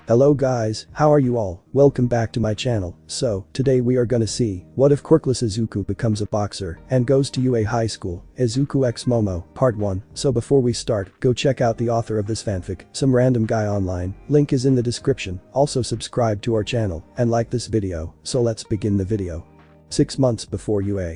Hello guys, how are you all? Welcome back to my channel. So, today we are gonna see, what if Quirk-less Izuku becomes a boxer and goes to UA High School, Izuku x Momo, Part 1. So before we start, go check out the author of this fanfic, Somerandomguyonline, link is in the description, also subscribe to our channel, and like this video, so let's begin the video. 6 months before UA.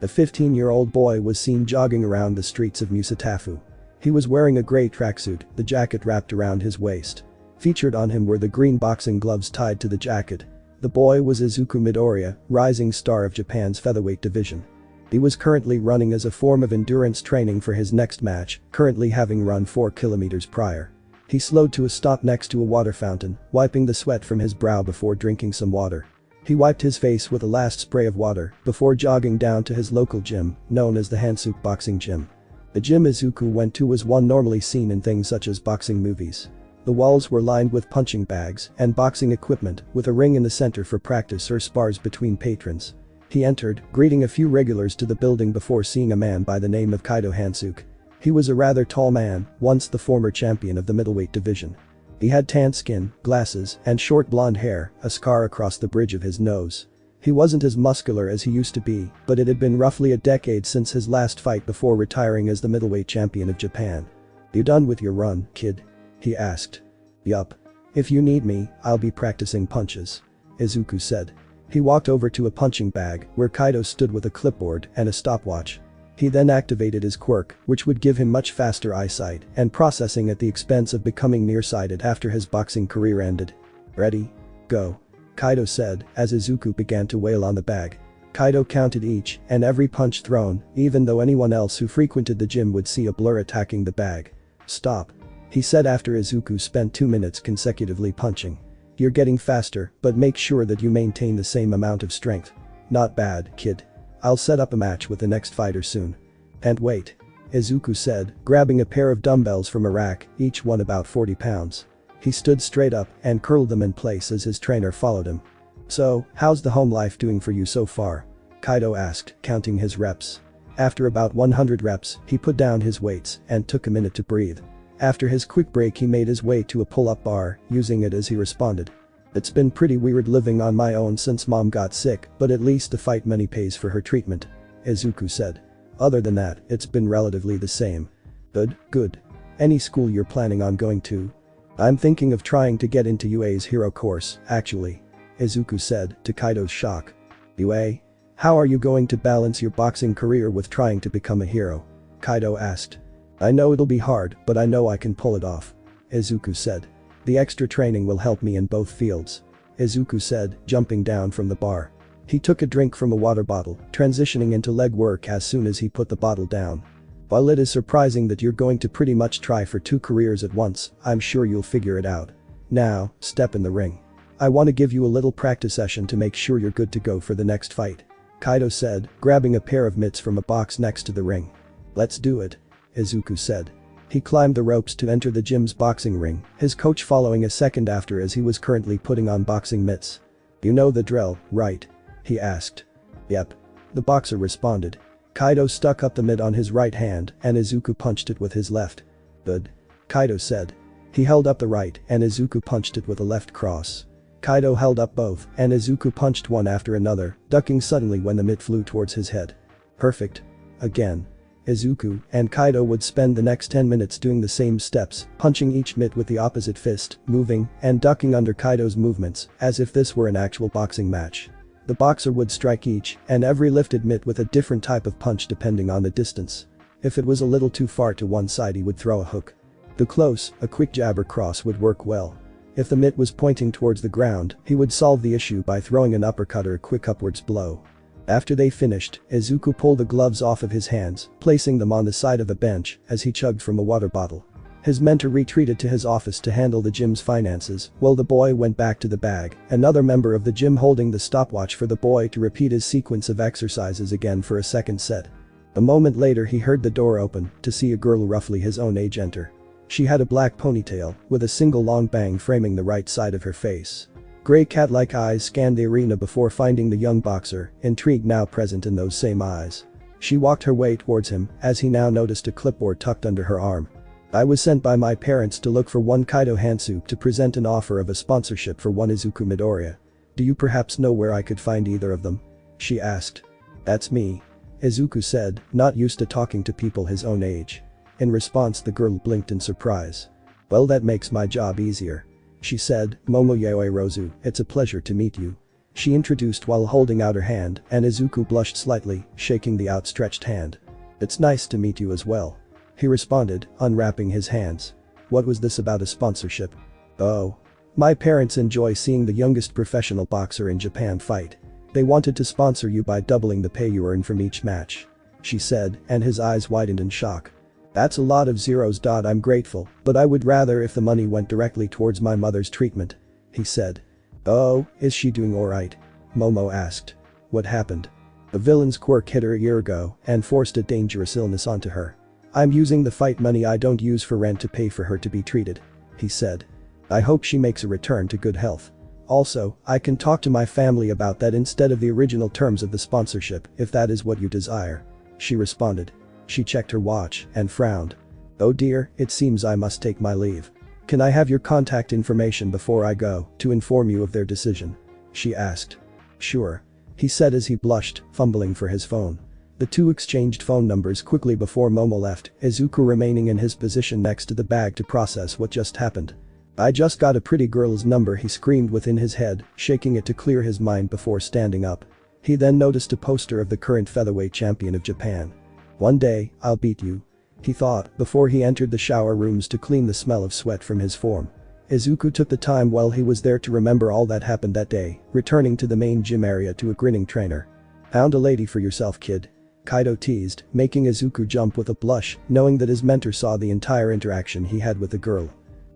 A 15-year-old boy was seen jogging around the streets of Musatafu. He was wearing a grey tracksuit, the jacket wrapped around his waist. Featured on him were the green boxing gloves tied to the jacket. The boy was Izuku Midoriya, rising star of Japan's featherweight division. He was currently running as a form of endurance training for his next match, currently having run 4 kilometers prior. He slowed to a stop next to a water fountain, wiping the sweat from his brow before drinking some water. He wiped his face with a last spray of water before jogging down to his local gym, known as the Hansuke Boxing Gym. The gym Izuku went to was one normally seen in things such as boxing movies. The walls were lined with punching bags and boxing equipment, with a ring in the center for practice or spars between patrons. He entered, greeting a few regulars to the building before seeing a man by the name of Kaido Hansuke. He was a rather tall man, once the former champion of the middleweight division. He had tan skin, glasses, and short blonde hair, a scar across the bridge of his nose. He wasn't as muscular as he used to be, but it had been roughly a decade since his last fight before retiring as the middleweight champion of Japan. "You done with your run, kid?" he asked. "Yup. If you need me, I'll be practicing punches," Izuku said. He walked over to a punching bag where Kaido stood with a clipboard and a stopwatch. He then activated his quirk, which would give him much faster eyesight and processing at the expense of becoming nearsighted after his boxing career ended. "Ready? Go," Kaido said as Izuku began to wail on the bag. Kaido counted each and every punch thrown, even though anyone else who frequented the gym would see a blur attacking the bag. "Stop," he said after Izuku spent 2 minutes consecutively punching. "You're getting faster, but make sure that you maintain the same amount of strength." "Not bad, kid. I'll set up a match with the next fighter soon." "And wait," Izuku said, grabbing a pair of dumbbells from a rack, each one about 40 pounds. He stood straight up and curled them in place as his trainer followed him. "So, how's the home life doing for you so far?" Kaido asked, counting his reps. After about 100 reps, he put down his weights and took a minute to breathe. After his quick break he made his way to a pull-up bar, using it as he responded. "It's been pretty weird living on my own since mom got sick, but at least the fight money pays for her treatment," Izuku said. "Other than that, it's been relatively the same." Good. Any school you're planning on going to?" "I'm thinking of trying to get into UA's hero course, actually," Izuku said, to Kaido's shock. "UA? How are you going to balance your boxing career with trying to become a hero?" Kaido asked. "I know it'll be hard, but I know I can pull it off," Izuku said. "The extra training will help me in both fields," Izuku said, jumping down from the bar. He took a drink from a water bottle, transitioning into leg work as soon as he put the bottle down. "While it is surprising that you're going to pretty much try for 2 careers at once, I'm sure you'll figure it out. Now, step in the ring. I want to give you a little practice session to make sure you're good to go for the next fight," Kaido said, grabbing a pair of mitts from a box next to the ring. "Let's do it," Izuku said. He climbed the ropes to enter the gym's boxing ring, his coach following a second after as he was currently putting on boxing mitts. "You know the drill, right?" he asked. "Yep," the boxer responded. Kaido stuck up the mitt on his right hand and Izuku punched it with his left. "Good," Kaido said. He held up the right and Izuku punched it with a left cross. Kaido held up both and Izuku punched one after another, ducking suddenly when the mitt flew towards his head. "Perfect." Again. Izuku and Kaido would spend the next 10 minutes doing the same steps, punching each mitt with the opposite fist, moving and ducking under Kaido's movements, as if this were an actual boxing match. The boxer would strike each and every lifted mitt with a different type of punch depending on the distance. If it was a little too far to one side he would throw a hook. Too close, a quick jab or cross would work well. If the mitt was pointing towards the ground, he would solve the issue by throwing an uppercut or a quick upwards blow. After they finished, Izuku pulled the gloves off of his hands, placing them on the side of a bench as he chugged from a water bottle. His mentor retreated to his office to handle the gym's finances, while the boy went back to the bag, another member of the gym holding the stopwatch for the boy to repeat his sequence of exercises again for a second set. A moment later he heard the door open to see a girl roughly his own age enter. She had a black ponytail, with a single long bang framing the right side of her face. Grey cat-like eyes scanned the arena before finding the young boxer, intrigue now present in those same eyes. She walked her way towards him as he now noticed a clipboard tucked under her arm. I was sent by my parents to look for one Kaido Hansu to present an offer of a sponsorship for one Izuku Midoriya. Do you perhaps know where I could find either of them? She asked. That's me. Izuku said, not used to talking to people his own age. In response, the girl blinked in surprise. Well, that makes my job easier. She said, Momo Yaoi Rozu, it's a pleasure to meet you. She introduced while holding out her hand, and Izuku blushed slightly, shaking the outstretched hand. It's nice to meet you as well. He responded, unwrapping his hands. What was this about a sponsorship? Oh. My parents enjoy seeing the youngest professional boxer in Japan fight. They wanted to sponsor you by doubling the pay you earn from each match. She said, and his eyes widened in shock. That's a lot of zeros. I'm grateful, but I would rather if the money went directly towards my mother's treatment. He said. Oh, is she doing alright? Momo asked. What happened? The villain's quirk hit her a year ago and forced a dangerous illness onto her. I'm using the fight money I don't use for rent to pay for her to be treated. He said. I hope she makes a return to good health. Also, I can talk to my family about that instead of the original terms of the sponsorship if that is what you desire. She responded. She checked her watch and frowned. Oh dear, it seems I must take my leave. Can I have your contact information before I go to inform you of their decision? She asked. Sure. He said as he blushed, fumbling for his phone. The two exchanged phone numbers quickly before Momo left, Izuku remaining in his position next to the bag to process what just happened. I just got a pretty girl's number, he screamed within his head, shaking it to clear his mind before standing up. He then noticed a poster of the current featherweight champion of Japan. One day, I'll beat you. He thought before he entered the shower rooms to clean the smell of sweat from his form. Izuku took the time while he was there to remember all that happened that day, returning to the main gym area to a grinning trainer. Found a lady for yourself, kid. Kaido teased, making Izuku jump with a blush, knowing that his mentor saw the entire interaction he had with the girl.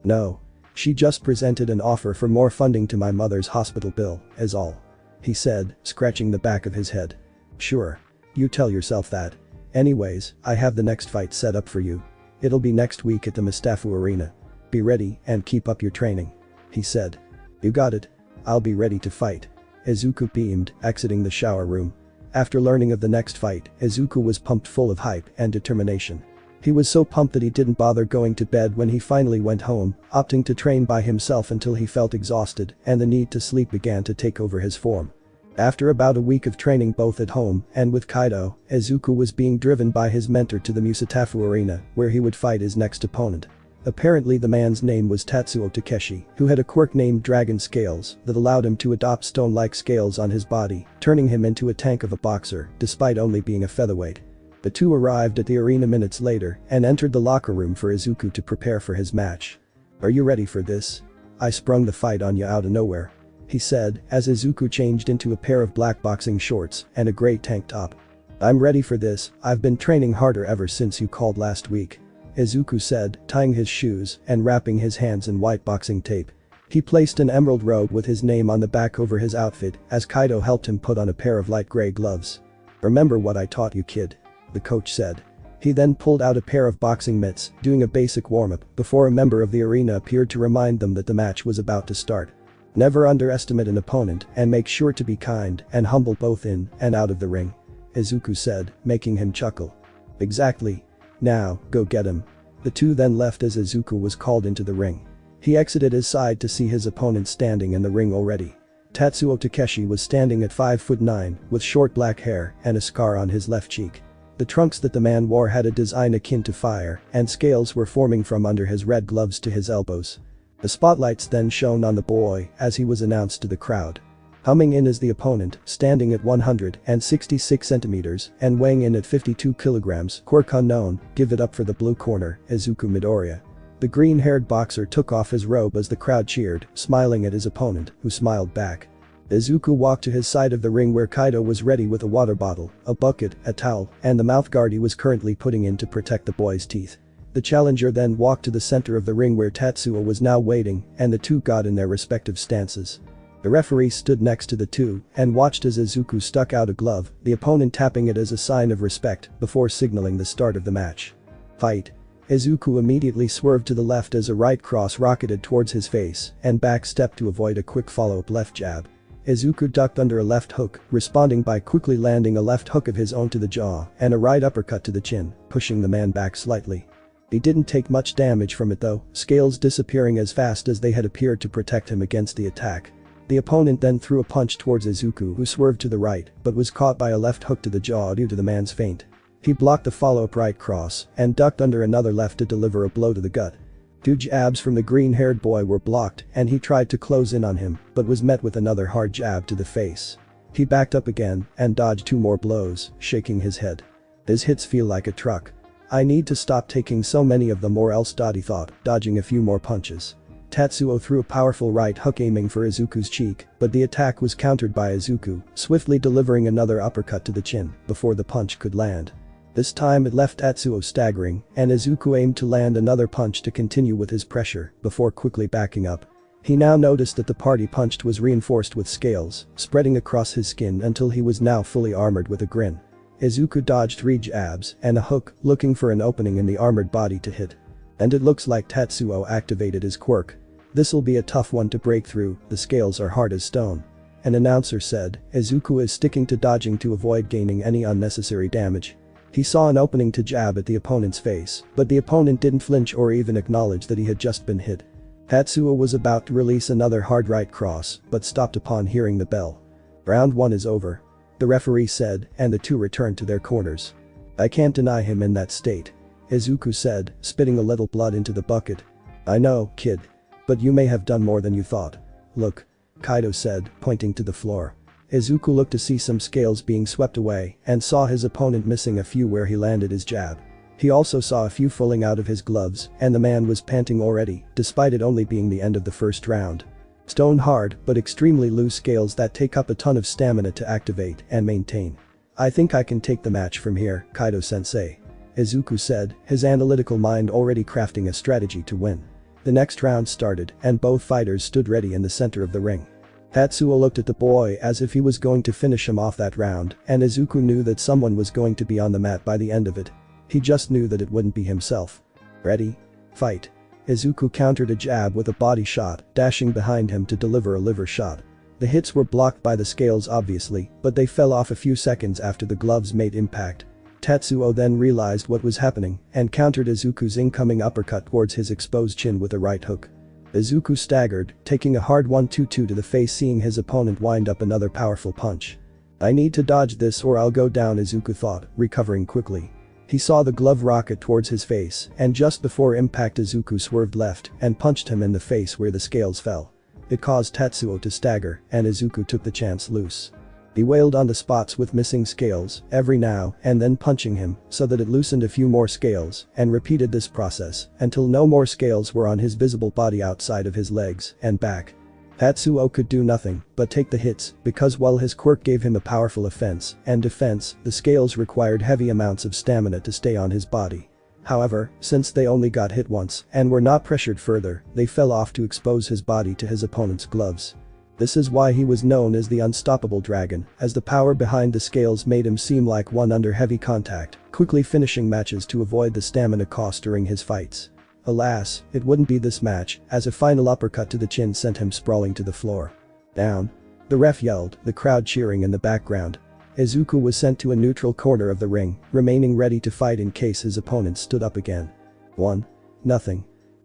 No. She just presented an offer for more funding to my mother's hospital bill, is all. He said, scratching the back of his head. Sure. You tell yourself that. Anyways, I have the next fight set up for you. It'll be next week at the Mustafu Arena. Be ready and keep up your training. He said. You got it. I'll be ready to fight. Izuku beamed, exiting the shower room. After learning of the next fight, Izuku was pumped full of hype and determination. He was so pumped that he didn't bother going to bed when he finally went home, opting to train by himself until he felt exhausted and the need to sleep began to take over his form. After about a week of training both at home and with Kaido, Izuku was being driven by his mentor to the Musatafu Arena where he would fight his next opponent. Apparently the man's name was Tatsuo Takeshi, who had a quirk named Dragon Scales that allowed him to adopt stone-like scales on his body, turning him into a tank of a boxer despite only being a featherweight. The two arrived at the arena minutes later and entered the locker room for Izuku to prepare for his match. Are you ready for this? I sprung the fight on you out of nowhere. He said as Izuku changed into a pair of black boxing shorts and a gray tank top. I'm ready for this, I've been training harder ever since you called last week. Izuku said, tying his shoes and wrapping his hands in white boxing tape. He placed an emerald robe with his name on the back over his outfit as Kaido helped him put on a pair of light gray gloves. Remember what I taught you, kid. The coach said. He then pulled out a pair of boxing mitts, doing a basic warm-up before a member of the arena appeared to remind them that the match was about to start. Never underestimate an opponent and make sure to be kind and humble both in and out of the ring. Izuku said, making him chuckle. Exactly. Now, go get him. The two then left as Izuku was called into the ring. He exited his side to see his opponent standing in the ring already. Tatsuo Takeshi was standing at 5'9" with short black hair and a scar on his left cheek. The trunks that the man wore had a design akin to fire, and scales were forming from under his red gloves to his elbows. The spotlights then shone on the boy as he was announced to the crowd. Coming in as the opponent, standing at 166 centimeters and weighing in at 52 kilograms, quirk unknown, give it up for the blue corner, Izuku Midoriya. The green-haired boxer took off his robe as the crowd cheered, smiling at his opponent, who smiled back. Izuku walked to his side of the ring where Kaido was ready with a water bottle, a bucket, a towel, and the mouthguard he was currently putting in to protect the boy's teeth. The challenger then walked to the center of the ring where Tatsuo was now waiting, and the two got in their respective stances. The referee stood next to the two and watched as Izuku stuck out a glove, the opponent tapping it as a sign of respect before signaling the start of the match. Fight. Izuku immediately swerved to the left as a right cross rocketed towards his face and backstepped to avoid a quick follow-up left jab. Izuku ducked under a left hook, responding by quickly landing a left hook of his own to the jaw and a right uppercut to the chin, pushing the man back slightly. He didn't take much damage from it though, scales disappearing as fast as they had appeared to protect him against the attack. The opponent then threw a punch towards Izuku, who swerved to the right but was caught by a left hook to the jaw due to the man's feint. He blocked the follow-up right cross and ducked under another left to deliver a blow to the gut. Two jabs from the green-haired boy were blocked and he tried to close in on him but was met with another hard jab to the face. He backed up again and dodged 2 more blows, shaking his head. His hits feel like a truck. I need to stop taking so many of them or else, he thought, dodging a few more punches. Tatsuo threw a powerful right hook aiming for Izuku's cheek, but the attack was countered by Izuku, swiftly delivering another uppercut to the chin before the punch could land. This time it left Tatsuo staggering, and Izuku aimed to land another punch to continue with his pressure before quickly backing up. He now noticed that the part he punched was reinforced with scales, spreading across his skin until he was now fully armored with a grin. Izuku dodged 3 jabs and a hook, looking for an opening in the armored body to hit. And it looks like Tatsuo activated his quirk. This'll be a tough one to break through, the scales are hard as stone. An announcer said. Izuku is sticking to dodging to avoid gaining any unnecessary damage. He saw an opening to jab at the opponent's face, but the opponent didn't flinch or even acknowledge that he had just been hit. Tatsuo was about to release another hard right cross, but stopped upon hearing the bell. Round 1 is over. The referee said, and the two returned to their corners. I can't deny him in that state. Izuku said, spitting a little blood into the bucket. I know, kid. But you may have done more than you thought. Look. Kaido said, pointing to the floor. Izuku looked to see some scales being swept away and saw his opponent missing a few where he landed his jab. He also saw a few falling out of his gloves and the man was panting already, despite it only being the end of the first round. Stone hard but extremely loose scales that take up a ton of stamina to activate and maintain. I think I can take the match from here, Kaido-sensei. Izuku said, his analytical mind already crafting a strategy to win. The next round started and both fighters stood ready in the center of the ring. Tatsuo looked at the boy as if he was going to finish him off that round, and Izuku knew that someone was going to be on the mat by the end of it. He just knew that it wouldn't be himself. Ready? Fight. Izuku countered a jab with a body shot, dashing behind him to deliver a liver shot. The hits were blocked by the scales obviously, but they fell off a few seconds after the gloves made impact. Tatsuo then realized what was happening and countered Izuku's incoming uppercut towards his exposed chin with a right hook. Izuku staggered, taking a hard 1-2-2 to the face, seeing his opponent wind up another powerful punch. I need to dodge this or I'll go down, Izuku thought, recovering quickly. He saw the glove rocket towards his face and just before impact Izuku swerved left and punched him in the face where the scales fell. It caused Tatsuo to stagger and Izuku took the chance loose. He wailed on the spots with missing scales every now and then punching him so that it loosened a few more scales and repeated this process until no more scales were on his visible body outside of his legs and back. Tatsuo could do nothing but take the hits because while his quirk gave him a powerful offense and defense, the scales required heavy amounts of stamina to stay on his body. However, since they only got hit once and were not pressured further, they fell off to expose his body to his opponent's gloves. This is why he was known as the Unstoppable Dragon, as the power behind the scales made him seem like one under heavy contact, quickly finishing matches to avoid the stamina cost during his fights. Alas, it wouldn't be this match, as a final uppercut to the chin sent him sprawling to the floor. Down. The ref yelled, the crowd cheering in the background. Izuku was sent to a neutral corner of the ring, remaining ready to fight in case his opponent stood up again. 1. Nothing.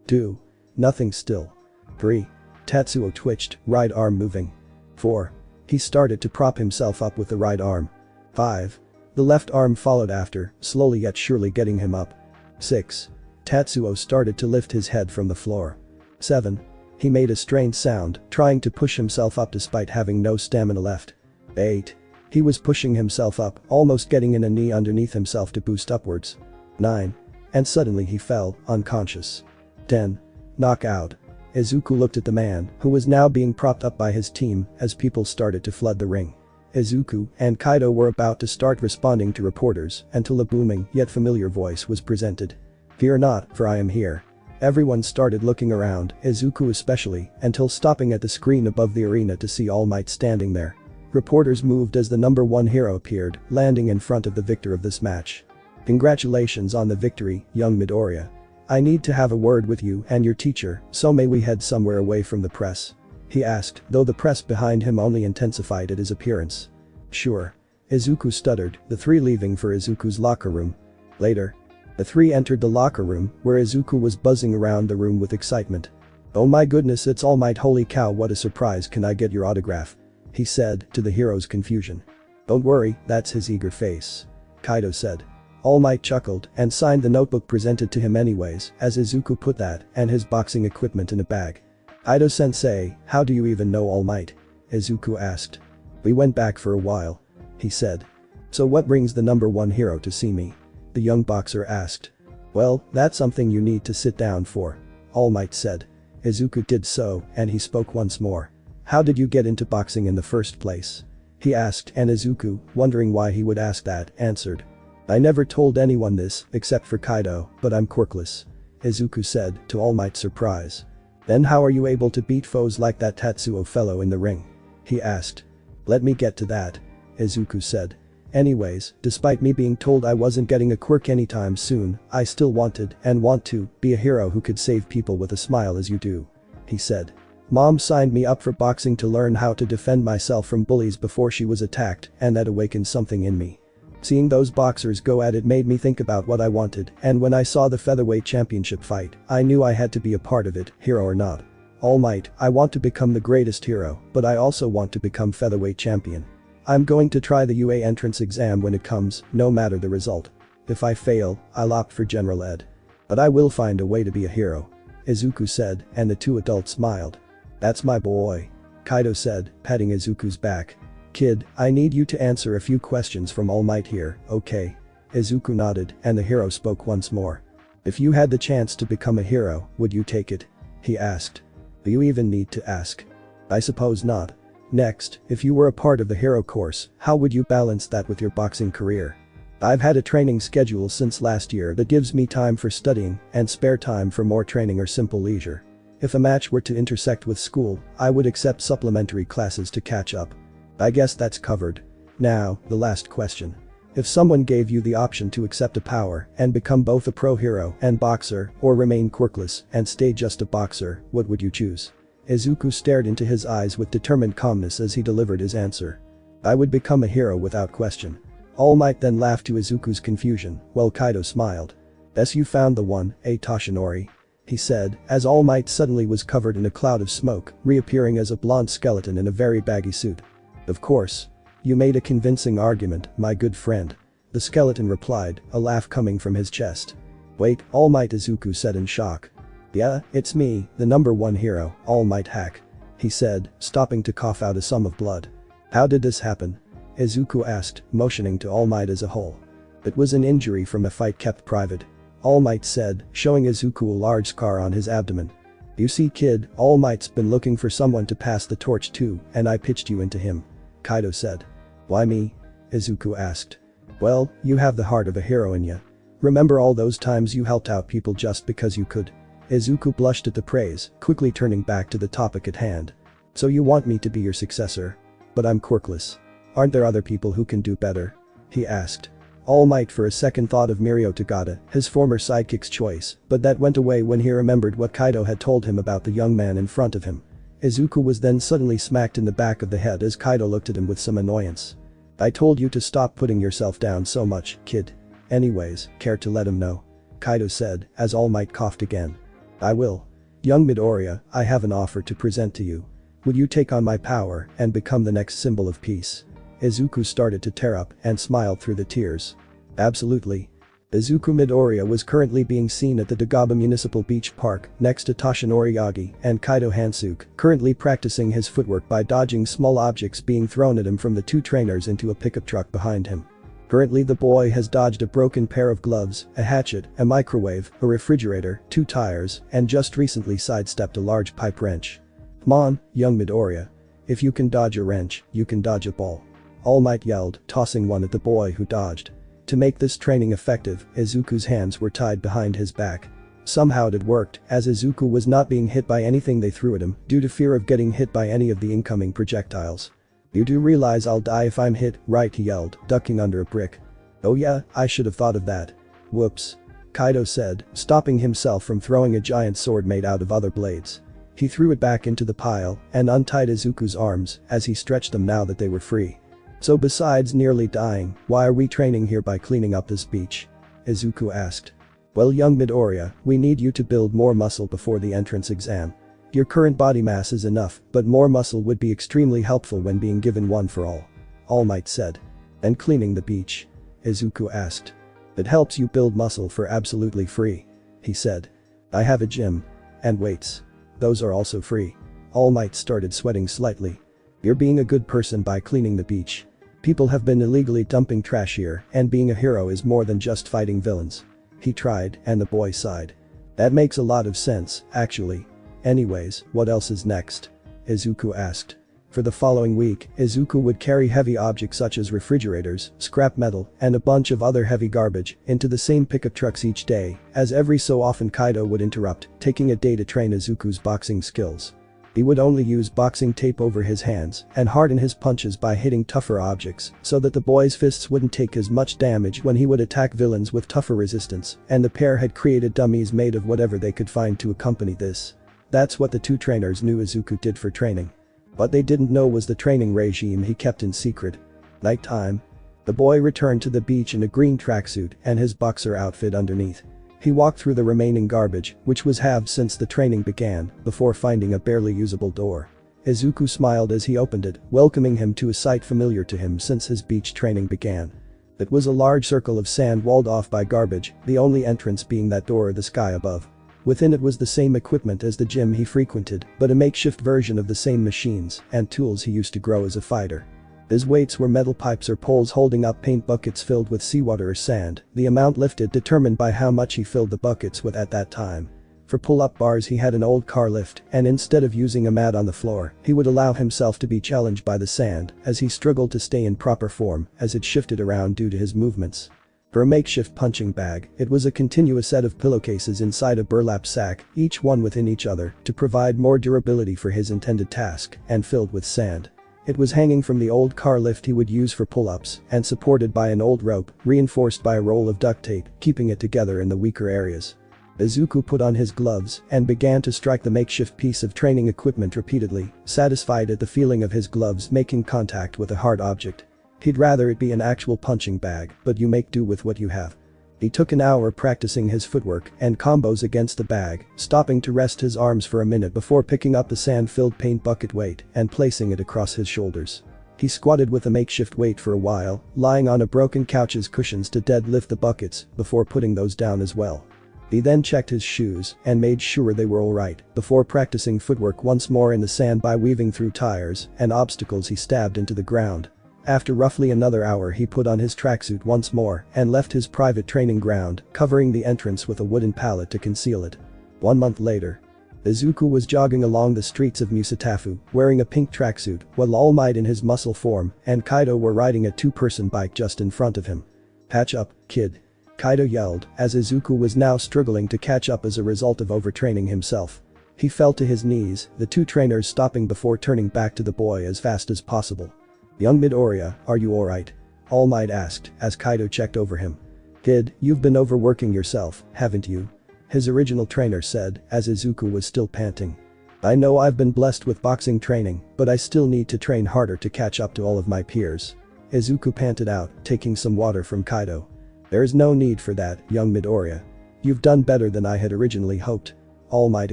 2. Nothing still. 3. Tatsuo twitched, right arm moving. 4. He started to prop himself up with the right arm. 5. The left arm followed after, slowly yet surely getting him up. 6. Tatsuo started to lift his head from the floor. 7. He made a strained sound, trying to push himself up despite having no stamina left. 8. He was pushing himself up, almost getting in a knee underneath himself to boost upwards. 9. And suddenly he fell, unconscious. 10. Knockout. Izuku looked at the man, who was now being propped up by his team, as people started to flood the ring. Izuku and Kaido were about to start responding to reporters until a booming yet familiar voice was presented. Fear not, for I am here. Everyone started looking around, Izuku especially, until stopping at the screen above the arena to see All Might standing there. Reporters moved as the number 1 hero appeared, landing in front of the victor of this match. Congratulations on the victory, young Midoriya. I need to have a word with you and your teacher, so may we head somewhere away from the press? He asked, though the press behind him only intensified at his appearance. Sure. Izuku stuttered, the three leaving for Izuku's locker room. Later. The three entered the locker room, where Izuku was buzzing around the room with excitement. "Oh my goodness, it's All Might, holy cow, what a surprise, can I get your autograph?" he said, to the hero's confusion. "Don't worry, that's his eager face," Kaido said. All Might chuckled and signed the notebook presented to him anyways, as Izuku put that and his boxing equipment in a bag. "Kaido-sensei, how do you even know All Might?" Izuku asked. "We went back for a while," he said. "So what brings the number one hero to see me?" the young boxer asked. "Well, that's something you need to sit down for," All Might said. Izuku did so, and he spoke once more. "How did you get into boxing in the first place?" he asked, and Izuku, wondering why he would ask that, answered. "I never told anyone this, except for Kaido, but I'm quirkless," Izuku said, to All Might's surprise. "Then how are you able to beat foes like that Tatsuo fellow in the ring?" he asked. "Let me get to that," Izuku said. "Anyways, despite me being told I wasn't getting a quirk anytime soon, I still wanted and want to be a hero who could save people with a smile as you do," he said. "Mom signed me up for boxing to learn how to defend myself from bullies before she was attacked, and that awakened something in me. Seeing those boxers go at it made me think about what I wanted, and when I saw the featherweight championship fight, I knew I had to be a part of it, hero or not. All Might, I want to become the greatest hero, but I also want to become featherweight champion. I'm going to try the UA entrance exam when it comes, no matter the result. If I fail, I'll opt for General Ed. But I will find a way to be a hero," Izuku said, and the two adults smiled. "That's my boy," Kaido said, patting Izuku's back. "Kid, I need you to answer a few questions from All Might here, okay?" Izuku nodded, and the hero spoke once more. "If you had the chance to become a hero, would you take it?" he asked. "Do you even need to ask?" "I suppose not. Next, if you were a part of the hero course, how would you balance that with your boxing career?" "I've had a training schedule since last year that gives me time for studying and spare time for more training or simple leisure. If a match were to intersect with school, I would accept supplementary classes to catch up. I guess that's covered. Now, the last question. If someone gave you the option to accept a power and become both a pro hero and boxer, or remain quirkless and stay just a boxer, what would you choose?" Izuku stared into his eyes with determined calmness as he delivered his answer. "I would become a hero without question." All Might then laughed to Izuku's confusion, while Kaido smiled. "Guess you found the one, eh, Toshinori?" he said, as All Might suddenly was covered in a cloud of smoke, reappearing as a blonde skeleton in a very baggy suit. "Of course. You made a convincing argument, my good friend," the skeleton replied, a laugh coming from his chest. "Wait, All Might," Izuku said in shock. "Yeah, it's me, the number one hero, All Might hack," he said, stopping to cough out a sum of blood. "How did this happen?" Izuku asked, motioning to All Might as a whole. "It was an injury from a fight kept private," All Might said, showing Izuku a large scar on his abdomen. "You see kid, All Might's been looking for someone to pass the torch to, and I pitched you into him," Kaido said. "Why me?" Izuku asked. "Well, you have the heart of a hero in ya. Remember all those times you helped out people just because you could?" Izuku blushed at the praise, quickly turning back to the topic at hand. "So you want me to be your successor? But I'm quirkless. Aren't there other people who can do better?" he asked. All Might for a second thought of Mirio Tagada, his former sidekick's choice, but that went away when he remembered what Kaido had told him about the young man in front of him. Izuku was then suddenly smacked in the back of the head as Kaido looked at him with some annoyance. "I told you to stop putting yourself down so much, kid. Anyways, care to let him know?" Kaido said, as All Might coughed again. "I will. Young Midoriya, I have an offer to present to you. Would you take on my power and become the next symbol of peace?" Izuku started to tear up and smiled through the tears. "Absolutely." Izuku Midoriya was currently being seen at the Dagaba Municipal Beach Park next to Toshinori Yagi and Kaido Hansuke, currently practicing his footwork by dodging small objects being thrown at him from the two trainers into a pickup truck behind him. Currently the boy has dodged a broken pair of gloves, a hatchet, a microwave, a refrigerator, 2 tires, and just recently sidestepped a large pipe wrench. "Come on, young Midoriya. If you can dodge a wrench, you can dodge a ball," All Might yelled, tossing one at the boy who dodged. To make this training effective, Izuku's hands were tied behind his back. Somehow it worked, as Izuku was not being hit by anything they threw at him due to fear of getting hit by any of the incoming projectiles. "You do realize I'll die if I'm hit, right?" he yelled, ducking under a brick. "Oh yeah, I should have thought of that. Whoops," Kaido said, stopping himself from throwing a giant sword made out of other blades. He threw it back into the pile and untied Izuku's arms as he stretched them now that they were free. "So besides nearly dying, why are we training here by cleaning up this beach?" Izuku asked. Well, young Midoriya, we need you to build more muscle before the entrance exam. Your current body mass is enough, but more muscle would be extremely helpful when being given one for all. All Might said. And cleaning the beach? Izuku asked. It helps you build muscle for absolutely free. He said. I have a gym. And weights. Those are also free. All Might started sweating slightly. You're being a good person by cleaning the beach. People have been illegally dumping trash here, and being a hero is more than just fighting villains. He tried, and the boy sighed. That makes a lot of sense, actually. Anyways, what else is next? Izuku asked. For the following week, Izuku would carry heavy objects such as refrigerators, scrap metal, and a bunch of other heavy garbage into the same pickup trucks each day, as every so often Kaido would interrupt, taking a day to train Izuku's boxing skills. He would only use boxing tape over his hands and harden his punches by hitting tougher objects so that the boy's fists wouldn't take as much damage when he would attack villains with tougher resistance, and the pair had created dummies made of whatever they could find to accompany this. That's what the two trainers knew Izuku did for training. What they didn't know was the training regime he kept in secret. Nighttime. The boy returned to the beach in a green tracksuit and his boxer outfit underneath. He walked through the remaining garbage, which was halved since the training began, before finding a barely usable door. Izuku smiled as he opened it, welcoming him to a sight familiar to him since his beach training began. It was a large circle of sand walled off by garbage, the only entrance being that door or the sky above. Within it was the same equipment as the gym he frequented, but a makeshift version of the same machines and tools he used to grow as a fighter. His weights were metal pipes or poles holding up paint buckets filled with seawater or sand, the amount lifted determined by how much he filled the buckets with at that time. For pull-up bars he had an old car lift, and instead of using a mat on the floor, he would allow himself to be challenged by the sand as he struggled to stay in proper form as it shifted around due to his movements. For a makeshift punching bag, it was a continuous set of pillowcases inside a burlap sack, each one within each other, to provide more durability for his intended task, and filled with sand. It was hanging from the old car lift he would use for pull-ups and supported by an old rope, reinforced by a roll of duct tape, keeping it together in the weaker areas. Izuku put on his gloves and began to strike the makeshift piece of training equipment repeatedly, satisfied at the feeling of his gloves making contact with a hard object. He'd rather it be an actual punching bag, but you make do with what you have. He took an hour practicing his footwork and combos against the bag, stopping to rest his arms for a minute before picking up the sand-filled paint bucket weight and placing it across his shoulders. He squatted with the makeshift weight for a while, lying on a broken couch's cushions to deadlift the buckets before putting those down as well. He then checked his shoes and made sure they were alright before practicing footwork once more in the sand by weaving through tires and obstacles he stabbed into the ground. After roughly another hour he put on his tracksuit once more and left his private training ground, covering the entrance with a wooden pallet to conceal it. 1 month later. Izuku was jogging along the streets of Musatafu, wearing a pink tracksuit, while All Might in his muscle form and Kaido were riding a two-person bike just in front of him. "Patch up, kid," Kaido yelled, as Izuku was now struggling to catch up as a result of overtraining himself. He fell to his knees, the two trainers stopping before turning back to the boy as fast as possible. "Young Midoriya, are you alright?" All Might asked as Kaido checked over him. "Kid, you've been overworking yourself, haven't you?" his original trainer said as Izuku was still panting. "I know I've been blessed with boxing training, but I still need to train harder to catch up to all of my peers," Izuku panted out, taking some water from Kaido. "There is no need for that, young Midoriya. You've done better than I had originally hoped," All Might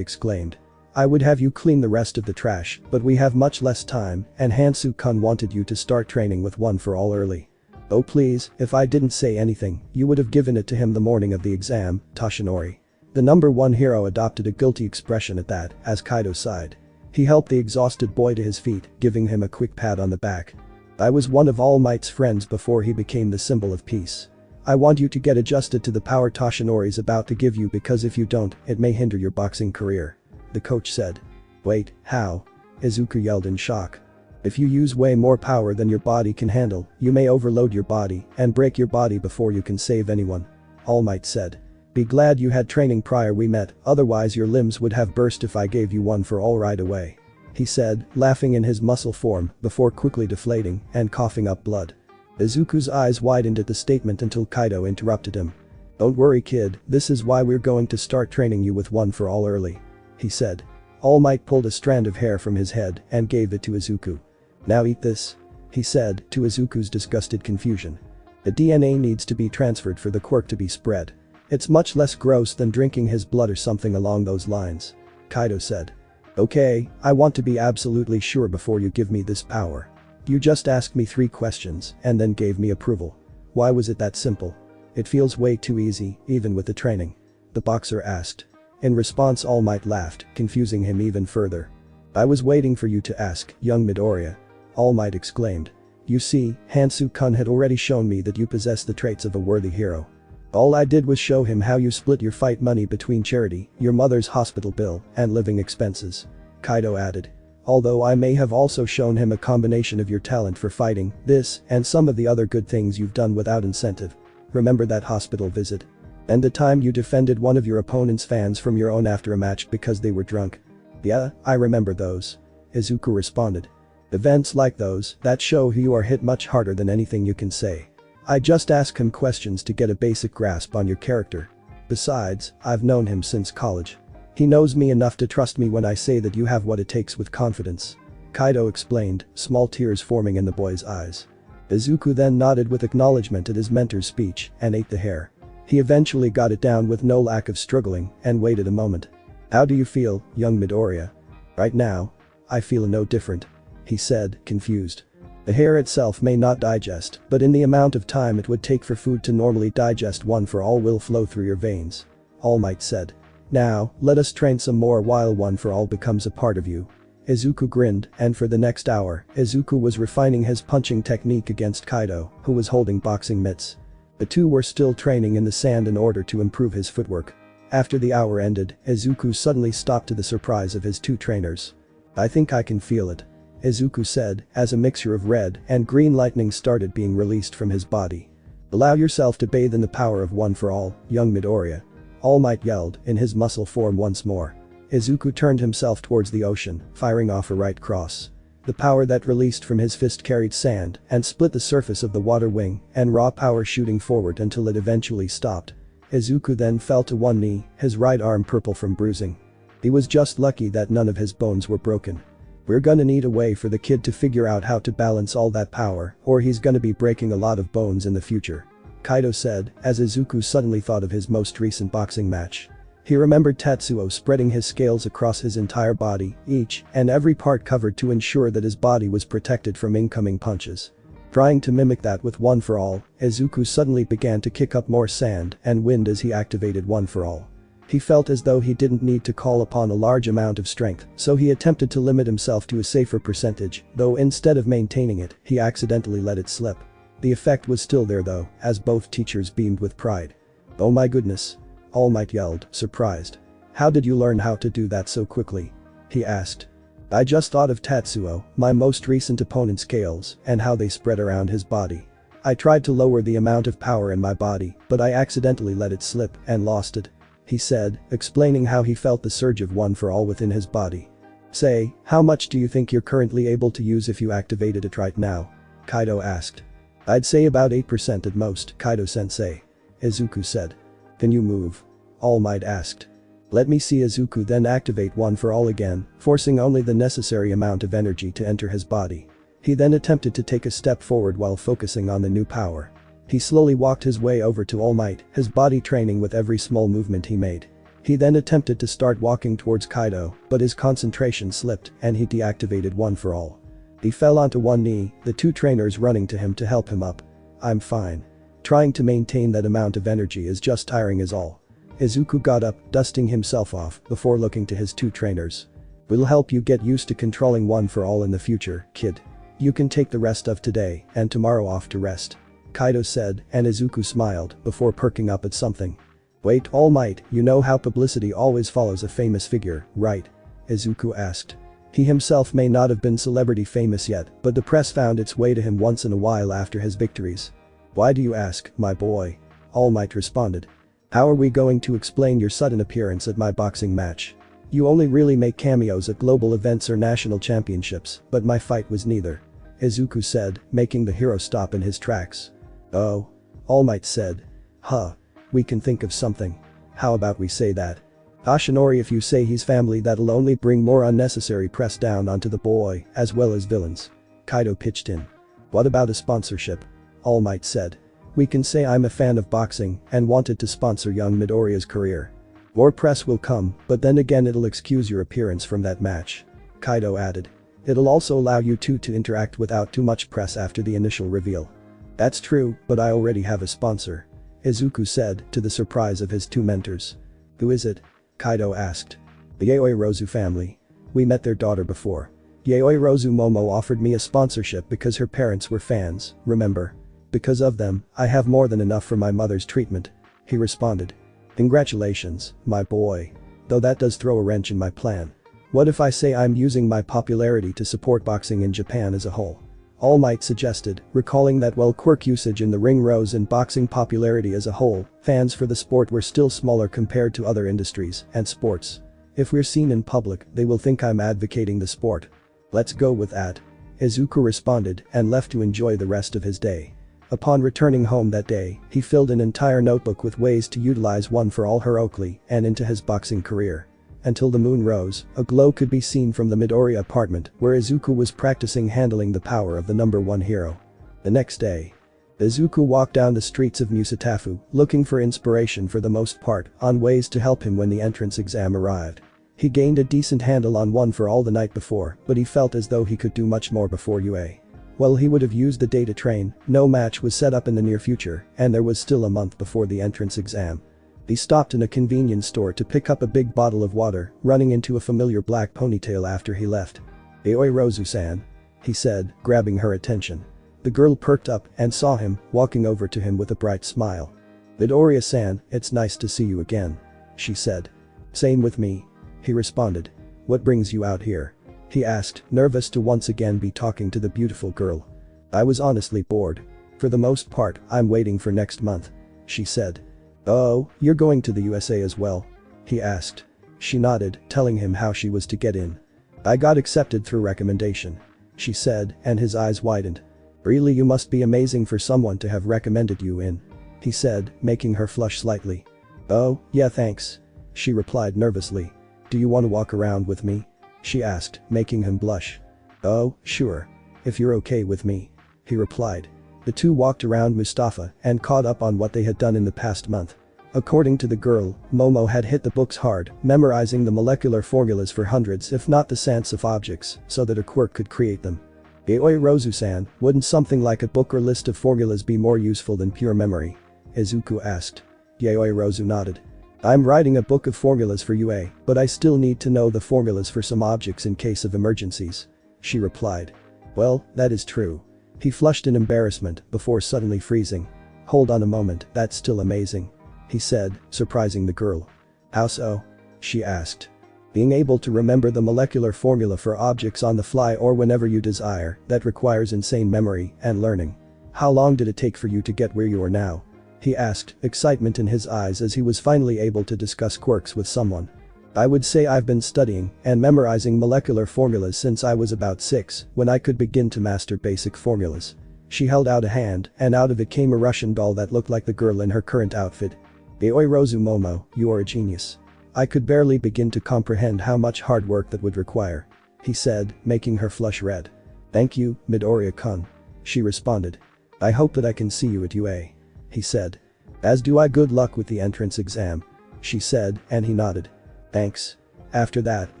exclaimed. "I would have you clean the rest of the trash, but we have much less time, and Hansu-kun wanted you to start training with one for all early." "Oh please, if I didn't say anything, you would have given it to him the morning of the exam, Toshinori." The number one hero adopted a guilty expression at that, as Kaido sighed. He helped the exhausted boy to his feet, giving him a quick pat on the back. "I was one of All Might's friends before he became the symbol of peace. I want you to get adjusted to the power Toshinori's about to give you because if you don't, it may hinder your boxing career," the coach said. "Wait, how?" Izuku yelled in shock. "If you use way more power than your body can handle, you may overload your body and break your body before you can save anyone," All Might said. "Be glad you had training prior we met, otherwise your limbs would have burst if I gave you one for all right away," he said, laughing in his muscle form before quickly deflating and coughing up blood. Izuku's eyes widened at the statement until Kaido interrupted him. "Don't worry kid, this is why we're going to start training you with one for all early," he said. All Might pulled a strand of hair from his head and gave it to Izuku. "Now eat this," he said, to Izuku's disgusted confusion. "The DNA needs to be transferred for the quirk to be spread. It's much less gross than drinking his blood or something along those lines. Kaido said. Okay, I want to be absolutely sure before you give me this power. You just asked me 3 questions and then gave me approval. Why was it that simple? It feels way too easy, even with the training. The boxer asked. In response, All Might laughed, confusing him even further. I was waiting for you to ask, young Midoriya. All Might exclaimed. You see, Hansu-kun had already shown me that you possess the traits of a worthy hero. All I did was show him how you split your fight money between charity, your mother's hospital bill, and living expenses. Kaido added. Although I may have also shown him a combination of your talent for fighting, this, and some of the other good things you've done without incentive. Remember that hospital visit? And the time you defended one of your opponent's fans from your own after a match because they were drunk? Yeah, I remember those. Izuku responded. Events like those, that show who you are hit much harder than anything you can say. I just ask him questions to get a basic grasp on your character. Besides, I've known him since college. He knows me enough to trust me when I say that you have what it takes with confidence. Kaido explained, small tears forming in the boy's eyes. Izuku then nodded with acknowledgement at his mentor's speech and ate the hair. He eventually got it down with no lack of struggling and waited a moment. How do you feel, young Midoriya? Right now? I feel no different. He said, confused. The hair itself may not digest, but in the amount of time it would take for food to normally digest One for All will flow through your veins. All Might said. Now, let us train some more while One for All becomes a part of you. Izuku grinned, and for the next hour, Izuku was refining his punching technique against Kaido, who was holding boxing mitts. The two were still training in the sand in order to improve his footwork. After the hour ended, Izuku suddenly stopped to the surprise of his 2 trainers. I think I can feel it. Izuku said, as a mixture of red and green lightning started being released from his body. Allow yourself to bathe in the power of One for All, young Midoriya. All Might yelled, in his muscle form once more. Izuku turned himself towards the ocean, firing off a right cross. The power that released from his fist carried sand and split the surface of the water wing and raw power shooting forward until it eventually stopped. Izuku then fell to one knee, his right arm purple from bruising. He was just lucky that none of his bones were broken. We're gonna need a way for the kid to figure out how to balance all that power, or he's gonna be breaking a lot of bones in the future. Kaido said, as Izuku suddenly thought of his most recent boxing match. He remembered Tatsuo spreading his scales across his entire body, each and every part covered to ensure that his body was protected from incoming punches. Trying to mimic that with One for All, Izuku suddenly began to kick up more sand and wind as he activated One for All. He felt as though he didn't need to call upon a large amount of strength, so he attempted to limit himself to a safer percentage, though instead of maintaining it, he accidentally let it slip. The effect was still there though, as both teachers beamed with pride. Oh my goodness. All Might yelled, surprised. How did you learn how to do that so quickly? He asked. I just thought of Tatsuo, my most recent opponent's scales, and how they spread around his body. I tried to lower the amount of power in my body, but I accidentally let it slip and lost it. He said, explaining how he felt the surge of One for All within his body. Say, how much do you think you're currently able to use if you activated it right now? Kaido asked. I'd say about 8% at most, Kaido-sensei. Izuku said. Can you move? All Might asked. Let me see. Izuku then activate One for All again, forcing only the necessary amount of energy to enter his body. He then attempted to take a step forward while focusing on the new power. He slowly walked his way over to All Might, his body training with every small movement he made. He then attempted to start walking towards Kaido, but his concentration slipped and he deactivated One for All. He fell onto one knee, the 2 trainers running to him to help him up. I'm fine. Trying to maintain that amount of energy is just tiring as all. Izuku got up, dusting himself off before looking to his 2 trainers. We'll help you get used to controlling One for All in the future, kid. You can take the rest of today and tomorrow off to rest. Kaido said, and Izuku smiled before perking up at something. Wait, All Might, you know how publicity always follows a famous figure, right? Izuku asked. He himself may not have been celebrity famous yet, but the press found its way to him once in a while after his victories. Why do you ask, my boy? All Might responded. How are we going to explain your sudden appearance at my boxing match? You only really make cameos at global events or national championships, but my fight was neither. Izuku said, making the hero stop in his tracks. Oh. All Might said. Huh. We can think of something. How about we say that? Ashinori, if you say he's family, that'll only bring more unnecessary press down onto the boy, as well as villains. Kaido pitched in. What about a sponsorship? All Might said. We can say I'm a fan of boxing and wanted to sponsor young Midoriya's career. More press will come, but then again it'll excuse your appearance from that match. Kaido added. It'll also allow you two to interact without too much press after the initial reveal. That's true, but I already have a sponsor. Izuku said, to the surprise of his two mentors. Who is it? Kaido asked. The Yaoi Rozu family. We met their daughter before. Yaoi Rozu Momo offered me a sponsorship because her parents were fans, remember? Because of them, I have more than enough for my mother's treatment. He responded. Congratulations, my boy. Though that does throw a wrench in my plan. What if I say I'm using my popularity to support boxing in Japan as a whole? All Might suggested, recalling that while quirk usage in the ring rose and boxing popularity as a whole, fans for the sport were still smaller compared to other industries and sports. If we're seen in public, they will think I'm advocating the sport. Let's go with that. Izuku responded and left to enjoy the rest of his day. Upon returning home that day, he filled an entire notebook with ways to utilize One for All heroically and into his boxing career. Until the moon rose, a glow could be seen from the Midoriya apartment where Izuku was practicing handling the power of the number one hero. The next day, Izuku walked down the streets of Musatafu, looking for inspiration for the most part on ways to help him when the entrance exam arrived. He gained a decent handle on One for All the night before, but he felt as though he could do much more before UA. While he would have used the day to train, no match was set up in the near future, and there was still a month before the entrance exam. He stopped in a convenience store to pick up a big bottle of water, running into a familiar black ponytail after he left. Aoi Rozu-san, he said, grabbing her attention. The girl perked up and saw him, walking over to him with a bright smile. Midoriya-san, it's nice to see you again, she said. Same with me. He responded. What brings you out here? He asked, nervous to once again be talking to the beautiful girl. I was honestly bored. For the most part, I'm waiting for next month, she said. Oh, you're going to the USA as well? He asked. She nodded, telling him how she was to get in. I got accepted through recommendation, she said, and his eyes widened. Really, you must be amazing for someone to have recommended you in, he said, making her flush slightly. Oh, yeah, thanks, she replied nervously. Do you want to walk around with me? She asked, making him blush. Oh, sure. If you're okay with me, he replied. The two walked around Mustafa and caught up on what they had done in the past month. According to the girl, Momo had hit the books hard, memorizing the molecular formulas for hundreds if not the cents of objects so that a quirk could create them. Aoi Rozu-san, wouldn't something like a book or list of formulas be more useful than pure memory? Izuku asked. Yaoi Rozu nodded. I'm writing a book of formulas for UA, but I still need to know the formulas for some objects in case of emergencies, she replied. Well, that is true. He flushed in embarrassment before suddenly freezing. Hold on a moment, that's still amazing, he said, surprising the girl. How so? She asked. Being able to remember the molecular formula for objects on the fly or whenever you desire, that requires insane memory and learning. How long did it take for you to get where you are now? He asked, excitement in his eyes as he was finally able to discuss quirks with someone. I would say I've been studying and memorizing molecular formulas since I was about 6, when I could begin to master basic formulas. She held out a hand, and out of it came a Russian doll that looked like the girl in her current outfit. Aoi Rozu Momo, you are a genius. I could barely begin to comprehend how much hard work that would require, he said, making her flush red. Thank you, Midoriya-kun, she responded. I hope that I can see you at UA, he said. As do I. Good luck with the entrance exam, she said, and he nodded. Thanks. After that,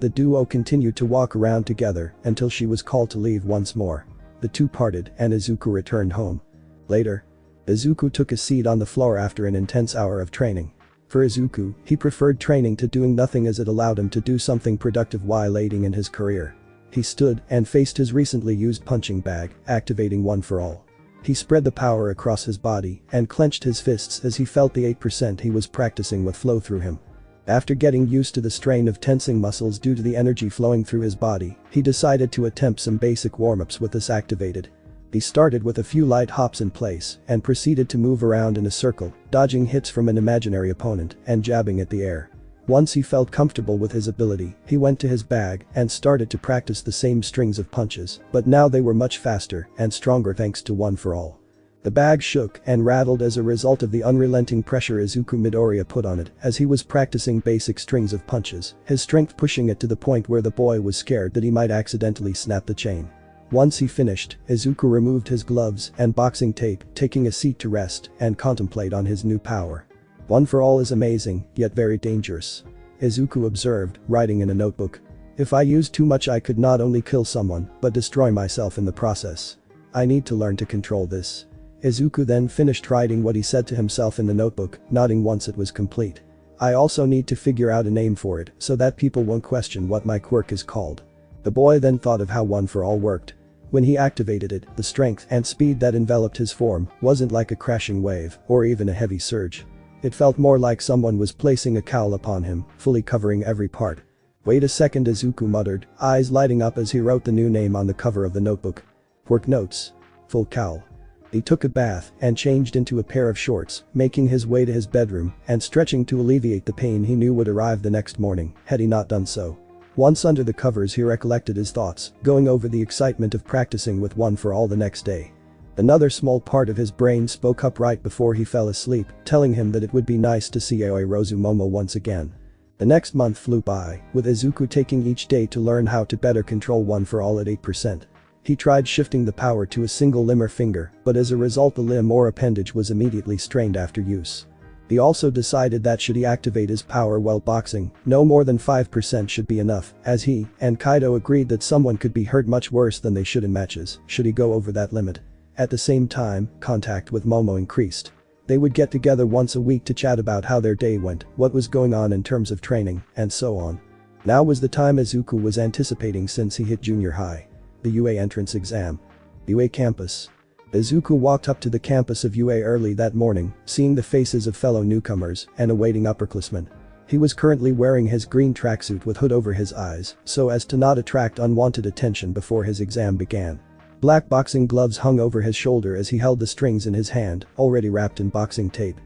the duo continued to walk around together until she was called to leave once more. The two parted and Izuku returned home. Later, Izuku took a seat on the floor after an intense hour of training. For Izuku, he preferred training to doing nothing as it allowed him to do something productive while aiding in his career. He stood and faced his recently used punching bag, activating One for All. He spread the power across his body and clenched his fists as he felt the 8% he was practicing would flow through him. After getting used to the strain of tensing muscles due to the energy flowing through his body, he decided to attempt some basic warm-ups with this activated. He started with a few light hops in place and proceeded to move around in a circle, dodging hits from an imaginary opponent and jabbing at the air. Once he felt comfortable with his ability, he went to his bag and started to practice the same strings of punches, but now they were much faster and stronger thanks to One for All. The bag shook and rattled as a result of the unrelenting pressure Izuku Midoriya put on it as he was practicing basic strings of punches, his strength pushing it to the point where the boy was scared that he might accidentally snap the chain. Once he finished, Izuku removed his gloves and boxing tape, taking a seat to rest and contemplate on his new power. One for all is amazing, yet very dangerous. Izuku observed, writing in a notebook. If I use too much I could not only kill someone, but destroy myself in the process. I need to learn to control this. Izuku then finished writing what he said to himself in the notebook, nodding once it was complete. I also need to figure out a name for it, so that people won't question what my quirk is called. The boy then thought of how One for All worked. When he activated it, the strength and speed that enveloped his form wasn't like a crashing wave, or even a heavy surge. It felt more like someone was placing a cowl upon him, fully covering every part. Wait a second, Izuku muttered, eyes lighting up as he wrote the new name on the cover of the notebook. Quirk notes. Full cowl. He took a bath and changed into a pair of shorts, making his way to his bedroom and stretching to alleviate the pain he knew would arrive the next morning, had he not done so. Once under the covers he recollected his thoughts, going over the excitement of practicing with One for All the next day. Another small part of his brain spoke up right before he fell asleep, telling him that it would be nice to see Aoirozu Momo once again. The next month flew by, with Izuku taking each day to learn how to better control One for All at 8%. He tried shifting the power to a single limb or finger, but as a result the limb or appendage was immediately strained after use. He also decided that should he activate his power while boxing, no more than 5% should be enough, as he and Kaido agreed that someone could be hurt much worse than they should in matches, should he go over that limit. At the same time, contact with Momo increased. They would get together once a week to chat about how their day went, what was going on in terms of training, and so on. Now was the time Izuku was anticipating since he hit junior high. The UA entrance exam. UA campus. Izuku walked up to the campus of UA early that morning, seeing the faces of fellow newcomers and awaiting upperclassmen. He was currently wearing his green tracksuit with hood over his eyes, so as to not attract unwanted attention before his exam began. Black boxing gloves hung over his shoulder as he held the strings in his hand, already wrapped in boxing tape.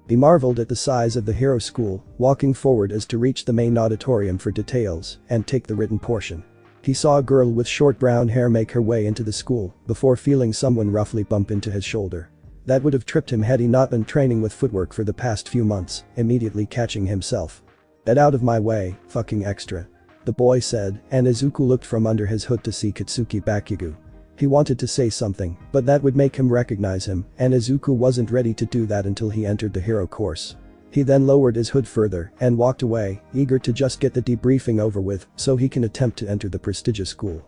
He marveled at the size of the hero school, walking forward as to reach the main auditorium for details and take the written portion. He saw a girl with short brown hair make her way into the school, before feeling someone roughly bump into his shoulder. That would have tripped him had he not been training with footwork for the past few months, immediately catching himself. "Get out of my way, fucking extra," the boy said, and Izuku looked from under his hood to see Katsuki Bakugo. He wanted to say something, but that would make him recognize him, and Izuku wasn't ready to do that until he entered the hero course. He then lowered his hood further and walked away, eager to just get the debriefing over with so he can attempt to enter the prestigious school.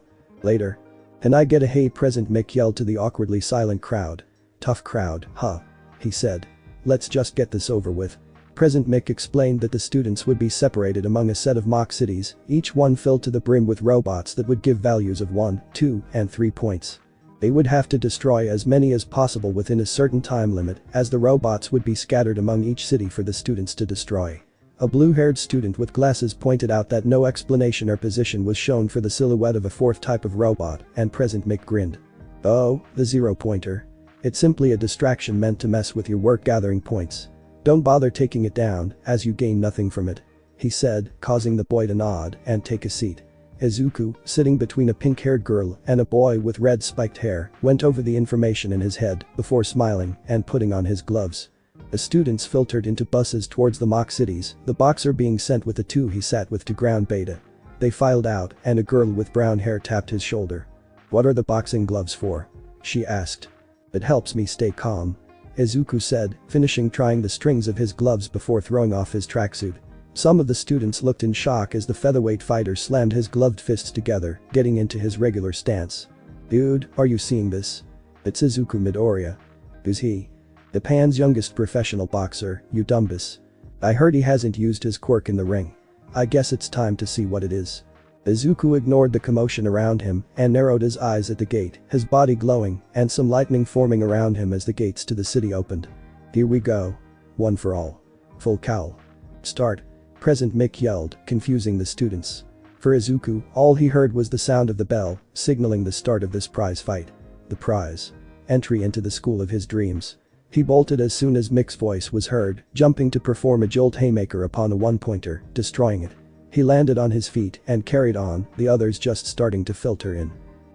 Later. "Can I get a hey present?" Mick yelled to the awkwardly silent crowd. "Tough crowd, huh?" he said. "Let's just get this over with." Present Mick explained that the students would be separated among a set of mock cities, each one filled to the brim with robots that would give values of 1, 2, and 3 points. They would have to destroy as many as possible within a certain time limit, as the robots would be scattered among each city for the students to destroy. A blue-haired student with glasses pointed out that no explanation or position was shown for the silhouette of a fourth type of robot, and Present Mick grinned. "Oh, the zero-pointer. It's simply a distraction meant to mess with your work gathering points. Don't bother taking it down, as you gain nothing from it," he said, causing the boy to nod and take a seat. Izuku, sitting between a pink-haired girl and a boy with red spiked hair, went over the information in his head before smiling and putting on his gloves. The students filtered into buses towards the mock cities, the boxer being sent with the two he sat with to ground beta. They filed out and a girl with brown hair tapped his shoulder. "What are the boxing gloves for?" she asked. "It helps me stay calm," Izuku said, finishing trying the strings of his gloves before throwing off his tracksuit. Some of the students looked in shock as the featherweight fighter slammed his gloved fists together, getting into his regular stance. "Dude, are you seeing this? It's Izuku Midoriya. Who's he? Japan's youngest professional boxer, you dumbass. I heard he hasn't used his quirk in the ring. I guess it's time to see what it is." Izuku ignored the commotion around him and narrowed his eyes at the gate, his body glowing and some lightning forming around him as the gates to the city opened. "Here we go. One for all. Full cowl. Start." Present Mick yelled, confusing the students. For Izuku, all he heard was the sound of the bell, signaling the start of this prize fight. The prize. Entry into the school of his dreams. He bolted as soon as Mick's voice was heard, jumping to perform a jolt haymaker upon a one-pointer, destroying it. He landed on his feet and carried on, the others just starting to filter in.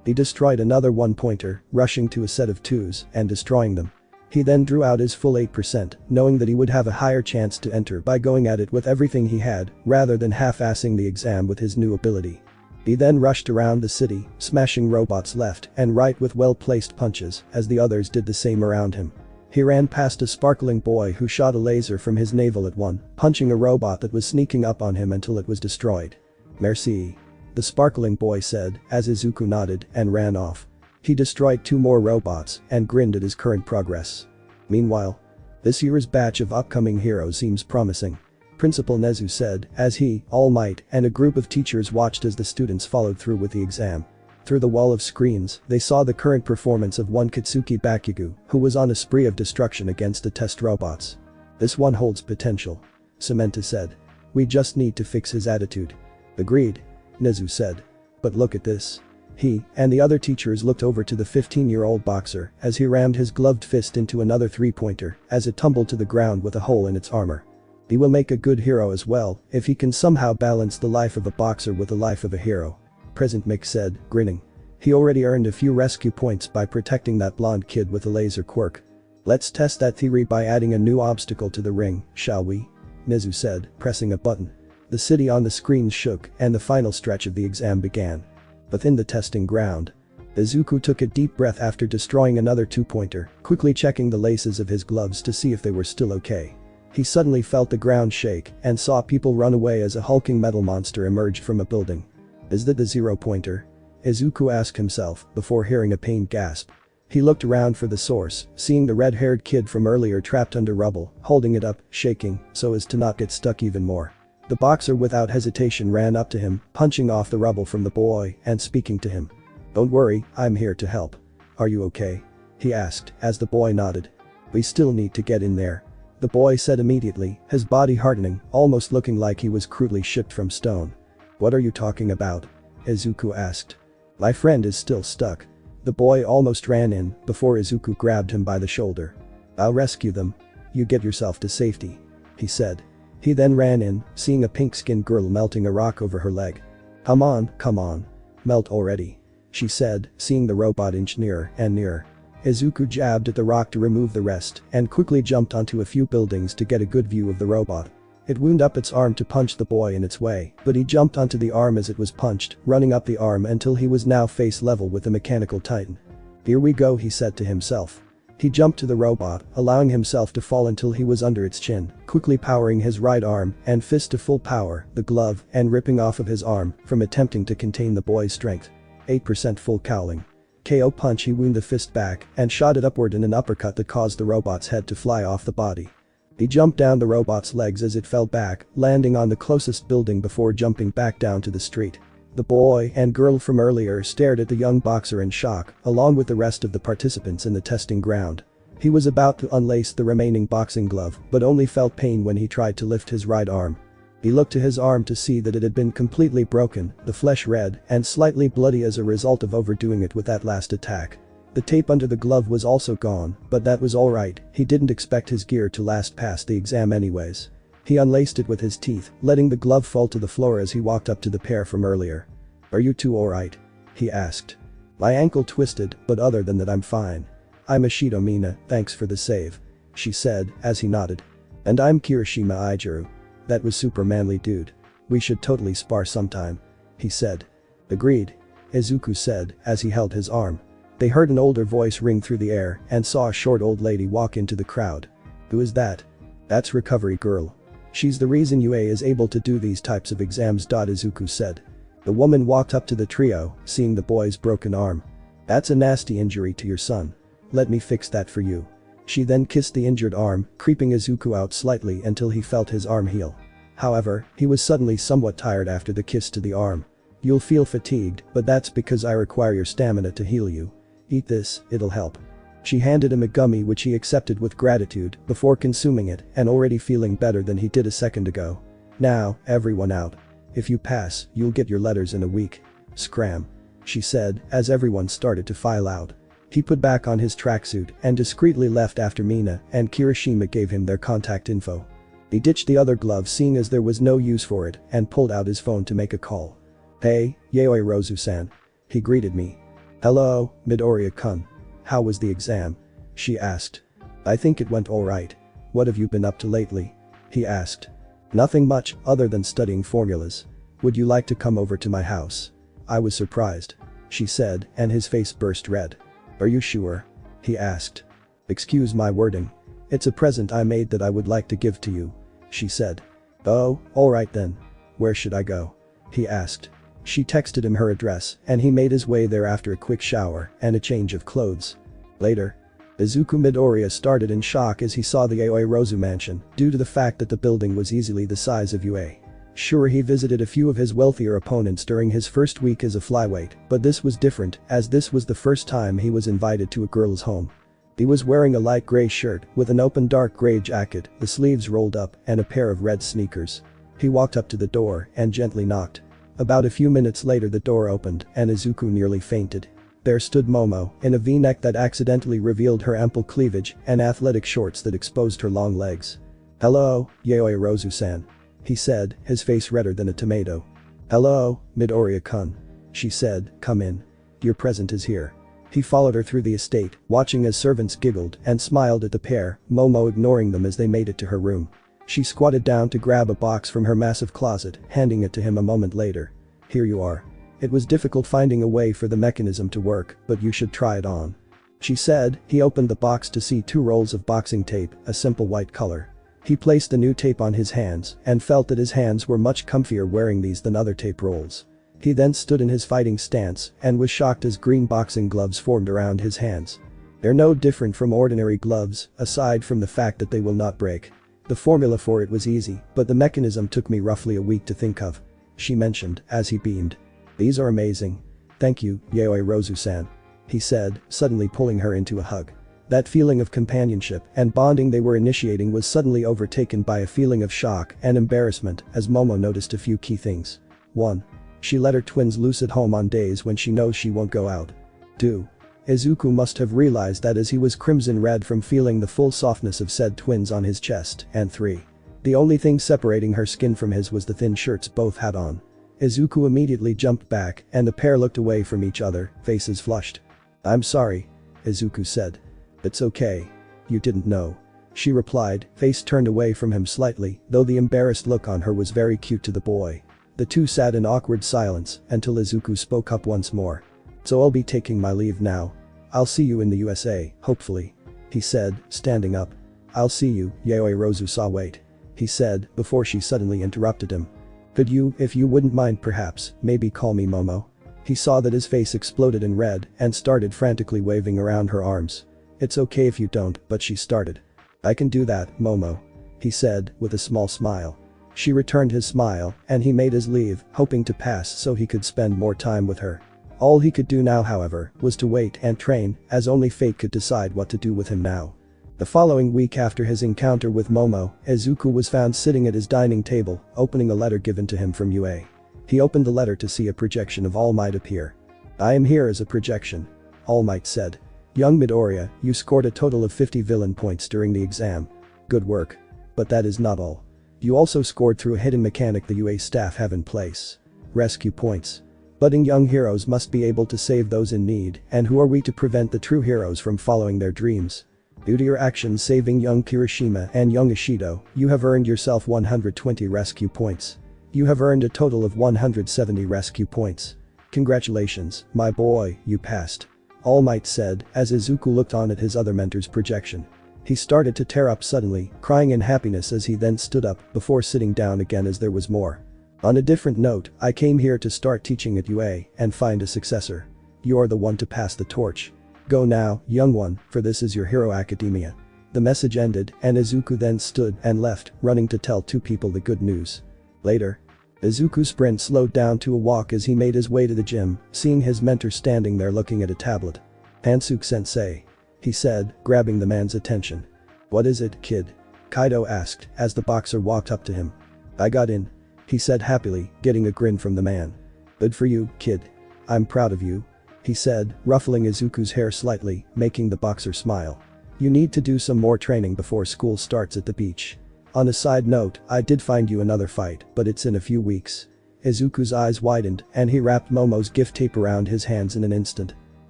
He destroyed another one-pointer, rushing to a set of twos and destroying them. He then drew out his full 8%, knowing that he would have a higher chance to enter by going at it with everything he had, rather than half-assing the exam with his new ability. He then rushed around the city, smashing robots left and right with well-placed punches as the others did the same around him. He ran past a sparkling boy who shot a laser from his navel at one, punching a robot that was sneaking up on him until it was destroyed. "Merci," the sparkling boy said as Izuku nodded and ran off. He destroyed 2 more robots and grinned at his current progress. Meanwhile, this year's batch of upcoming heroes seems promising, Principal Nezu said as he, All Might, and a group of teachers watched as the students followed through with the exam. Through the wall of screens, they saw the current performance of one Katsuki Bakugo, who was on a spree of destruction against the test robots. "This one holds potential," Samantha said. "We just need to fix his attitude." "Agreed," Nezu said. "But look at this." He and the other teachers looked over to the 15-year-old boxer as he rammed his gloved fist into another three-pointer as it tumbled to the ground with a hole in its armor. He will make a good hero as well if he can somehow balance the life of a boxer with the life of a hero, President Mick said, grinning. He already earned a few rescue points by protecting that blonde kid with a laser quirk. "Let's test that theory by adding a new obstacle to the ring, shall we?" Nezu said, pressing a button. The city on the screens shook and the final stretch of the exam began. Within the testing ground, Izuku took a deep breath after destroying another two-pointer, quickly checking the laces of his gloves to see if they were still okay. He suddenly felt the ground shake and saw people run away as a hulking metal monster emerged from a building. "Is that the zero-pointer?" Izuku asked himself before hearing a pained gasp. He looked around for the source, seeing the red-haired kid from earlier trapped under rubble, holding it up, shaking, so as to not get stuck even more. The boxer without hesitation ran up to him, punching off the rubble from the boy and speaking to him. "Don't worry, I'm here to help. Are you okay?" he asked as the boy nodded. "We still need to get in there," the boy said immediately, his body hardening, almost looking like he was crudely shipped from stone. "What are you talking about?" Izuku asked. "My friend is still stuck." The boy almost ran in before Izuku grabbed him by the shoulder. "I'll rescue them. You get yourself to safety," he said. He then ran in, seeing a pink-skinned girl melting a rock over her leg. Come on, melt already," she said, seeing the robot inch nearer and nearer. Izuku jabbed at the rock to remove the rest and quickly jumped onto a few buildings to get a good view of the robot. It wound up its arm to punch the boy in its way, but he jumped onto the arm as it was punched, running up the arm until he was now face level with the mechanical titan. "Here we go," he said to himself. He jumped to the robot, allowing himself to fall until he was under its chin, quickly powering his right arm and fist to full power, the glove, and ripping off of his arm from attempting to contain the boy's strength. 8% full cowling. KO punch. He wound the fist back and shot it upward in an uppercut that caused the robot's head to fly off the body. He jumped down the robot's legs as it fell back, landing on the closest building before jumping back down to the street. The boy and girl from earlier stared at the young boxer in shock, along with the rest of the participants in the testing ground. He was about to unlace the remaining boxing glove, but only felt pain when he tried to lift his right arm. He looked to his arm to see that it had been completely broken, the flesh red and slightly bloody as a result of overdoing it with that last attack. The tape under the glove was also gone, but that was alright, he didn't expect his gear to last past the exam anyways. He unlaced it with his teeth, letting the glove fall to the floor as he walked up to the pair from earlier. "Are you two alright?" he asked. "My ankle twisted, but other than that I'm fine. I'm Ashido Mina, thanks for the save," she said as he nodded. "And I'm Kirishima Ijiru. That was super manly, dude. We should totally spar sometime," he said. "Agreed," Izuku said as he held his arm. They heard an older voice ring through the air and saw a short old lady walk into the crowd. "Who is that?" "That's Recovery Girl. She's the reason UA is able to do these types of exams." Izuku said. The woman walked up to the trio, seeing the boy's broken arm. "That's a nasty injury to your son. Let me fix that for you." She then kissed the injured arm, creeping Izuku out slightly until he felt his arm heal. However, he was suddenly somewhat tired after the kiss to the arm. "You'll feel fatigued, but that's because I require your stamina to heal you. Eat this, it'll help." She handed him a gummy which he accepted with gratitude before consuming it and already feeling better than he did a second ago. "Now, everyone out. If you pass, you'll get your letters in a week. Scram," she said as everyone started to file out. He put back on his tracksuit and discreetly left after Mina and Kirishima gave him their contact info. He ditched the other glove seeing as there was no use for it and pulled out his phone to make a call. "Hey, Yayoi Rozu-san," he greeted me. "Hello, Midoriya-kun. How was the exam?" she asked. "I think it went alright. What have you been up to lately?" he asked. "Nothing much, other than studying formulas. Would you like to come over to my house?" I was surprised. She said, and his face burst red. Are you sure? He asked. Excuse my wording. It's a present I made that I would like to give to you. She said. Oh, alright then. Where should I go? He asked. She texted him her address and he made his way there after a quick shower and a change of clothes. Later. Izuku Midoriya started in shock as he saw the Aoi Rozu mansion due to the fact that the building was easily the size of UA. Sure, he visited a few of his wealthier opponents during his first week as a flyweight, but this was different as this was the first time he was invited to a girl's home. He was wearing a light gray shirt with an open dark gray jacket, the sleeves rolled up, and a pair of red sneakers. He walked up to the door and gently knocked. About a few minutes later the door opened and Izuku nearly fainted. There stood Momo, in a v-neck that accidentally revealed her ample cleavage and athletic shorts that exposed her long legs. Hello, Yaoi Rozu-san. He said, his face redder than a tomato. Hello, Midoriya-kun. She said, come in. Your present is here. He followed her through the estate, watching as servants giggled and smiled at the pair, Momo ignoring them as they made it to her room. She squatted down to grab a box from her massive closet, handing it to him a moment later. Here you are. It was difficult finding a way for the mechanism to work, but you should try it on. She said. He opened the box to see 2 rolls of boxing tape, a simple white color. He placed the new tape on his hands and felt that his hands were much comfier wearing these than other tape rolls. He then stood in his fighting stance and was shocked as green boxing gloves formed around his hands. They're no different from ordinary gloves, aside from the fact that they will not break. The formula for it was easy, but the mechanism took me roughly a week to think of. She mentioned, as he beamed. These are amazing. Thank you, Yaoi Rozu-san. He said, suddenly pulling her into a hug. That feeling of companionship and bonding they were initiating was suddenly overtaken by a feeling of shock and embarrassment as Momo noticed a few key things. 1. She let her twins loose at home on days when she knows she won't go out. 2. Izuku must have realized that as he was crimson red from feeling the full softness of said twins on his chest. And 3. The only thing separating her skin from his was the thin shirts both had on. Izuku immediately jumped back and the pair looked away from each other, faces flushed. I'm sorry. Izuku said. It's okay. You didn't know. She replied, face turned away from him slightly, though the embarrassed look on her was very cute to the boy. The two sat in awkward silence until Izuku spoke up once more. So I'll be taking my leave now. I'll see you in the USA, hopefully. He said, standing up. I'll see you, Yaoi Rozu-san. Wait. He said, before she suddenly interrupted him. Could you, if you wouldn't mind perhaps, maybe call me Momo? He saw that his face exploded in red and started frantically waving around her arms. It's okay if you don't, but she started. I can do that, Momo. He said, with a small smile. She returned his smile, and he made his leave, hoping to pass so he could spend more time with her. All he could do now, however, was to wait and train, as only fate could decide what to do with him now. The following week after his encounter with Momo, Izuku was found sitting at his dining table, opening a letter given to him from UA. He opened the letter to see a projection of All Might appear. I am here as a projection. All Might said. Young Midoriya, you scored a total of 50 villain points during the exam. Good work. But that is not all. You also scored through a hidden mechanic the UA staff have in place. Rescue points. Budding young heroes must be able to save those in need, and who are we to prevent the true heroes from following their dreams? Due to your actions saving young Kirishima and young Ishido, you have earned yourself 120 rescue points. You have earned a total of 170 rescue points. Congratulations, my boy, you passed. All Might said, as Izuku looked on at his other mentor's projection. He started to tear up suddenly, crying in happiness as he then stood up before sitting down again as there was more. On a different note, I came here to start teaching at UA and find a successor. You're the one to pass the torch. Go now, young one, for this is your Hero Academia. The message ended and Izuku then stood and left, running to tell 2 people the good news. Later. Izuku's sprint slowed down to a walk as he made his way to the gym, seeing his mentor standing there looking at a tablet. Hansuke-sensei. He said, grabbing the man's attention. What is it, kid? Kaido asked as the boxer walked up to him. I got in. He said happily, getting a grin from the man. Good for you, kid. I'm proud of you. He said, ruffling Izuku's hair slightly, making the boxer smile. You need to do some more training before school starts at the beach. On a side note, I did find you another fight, but it's in a few weeks. Izuku's eyes widened and he wrapped Momo's gift tape around his hands in an instant.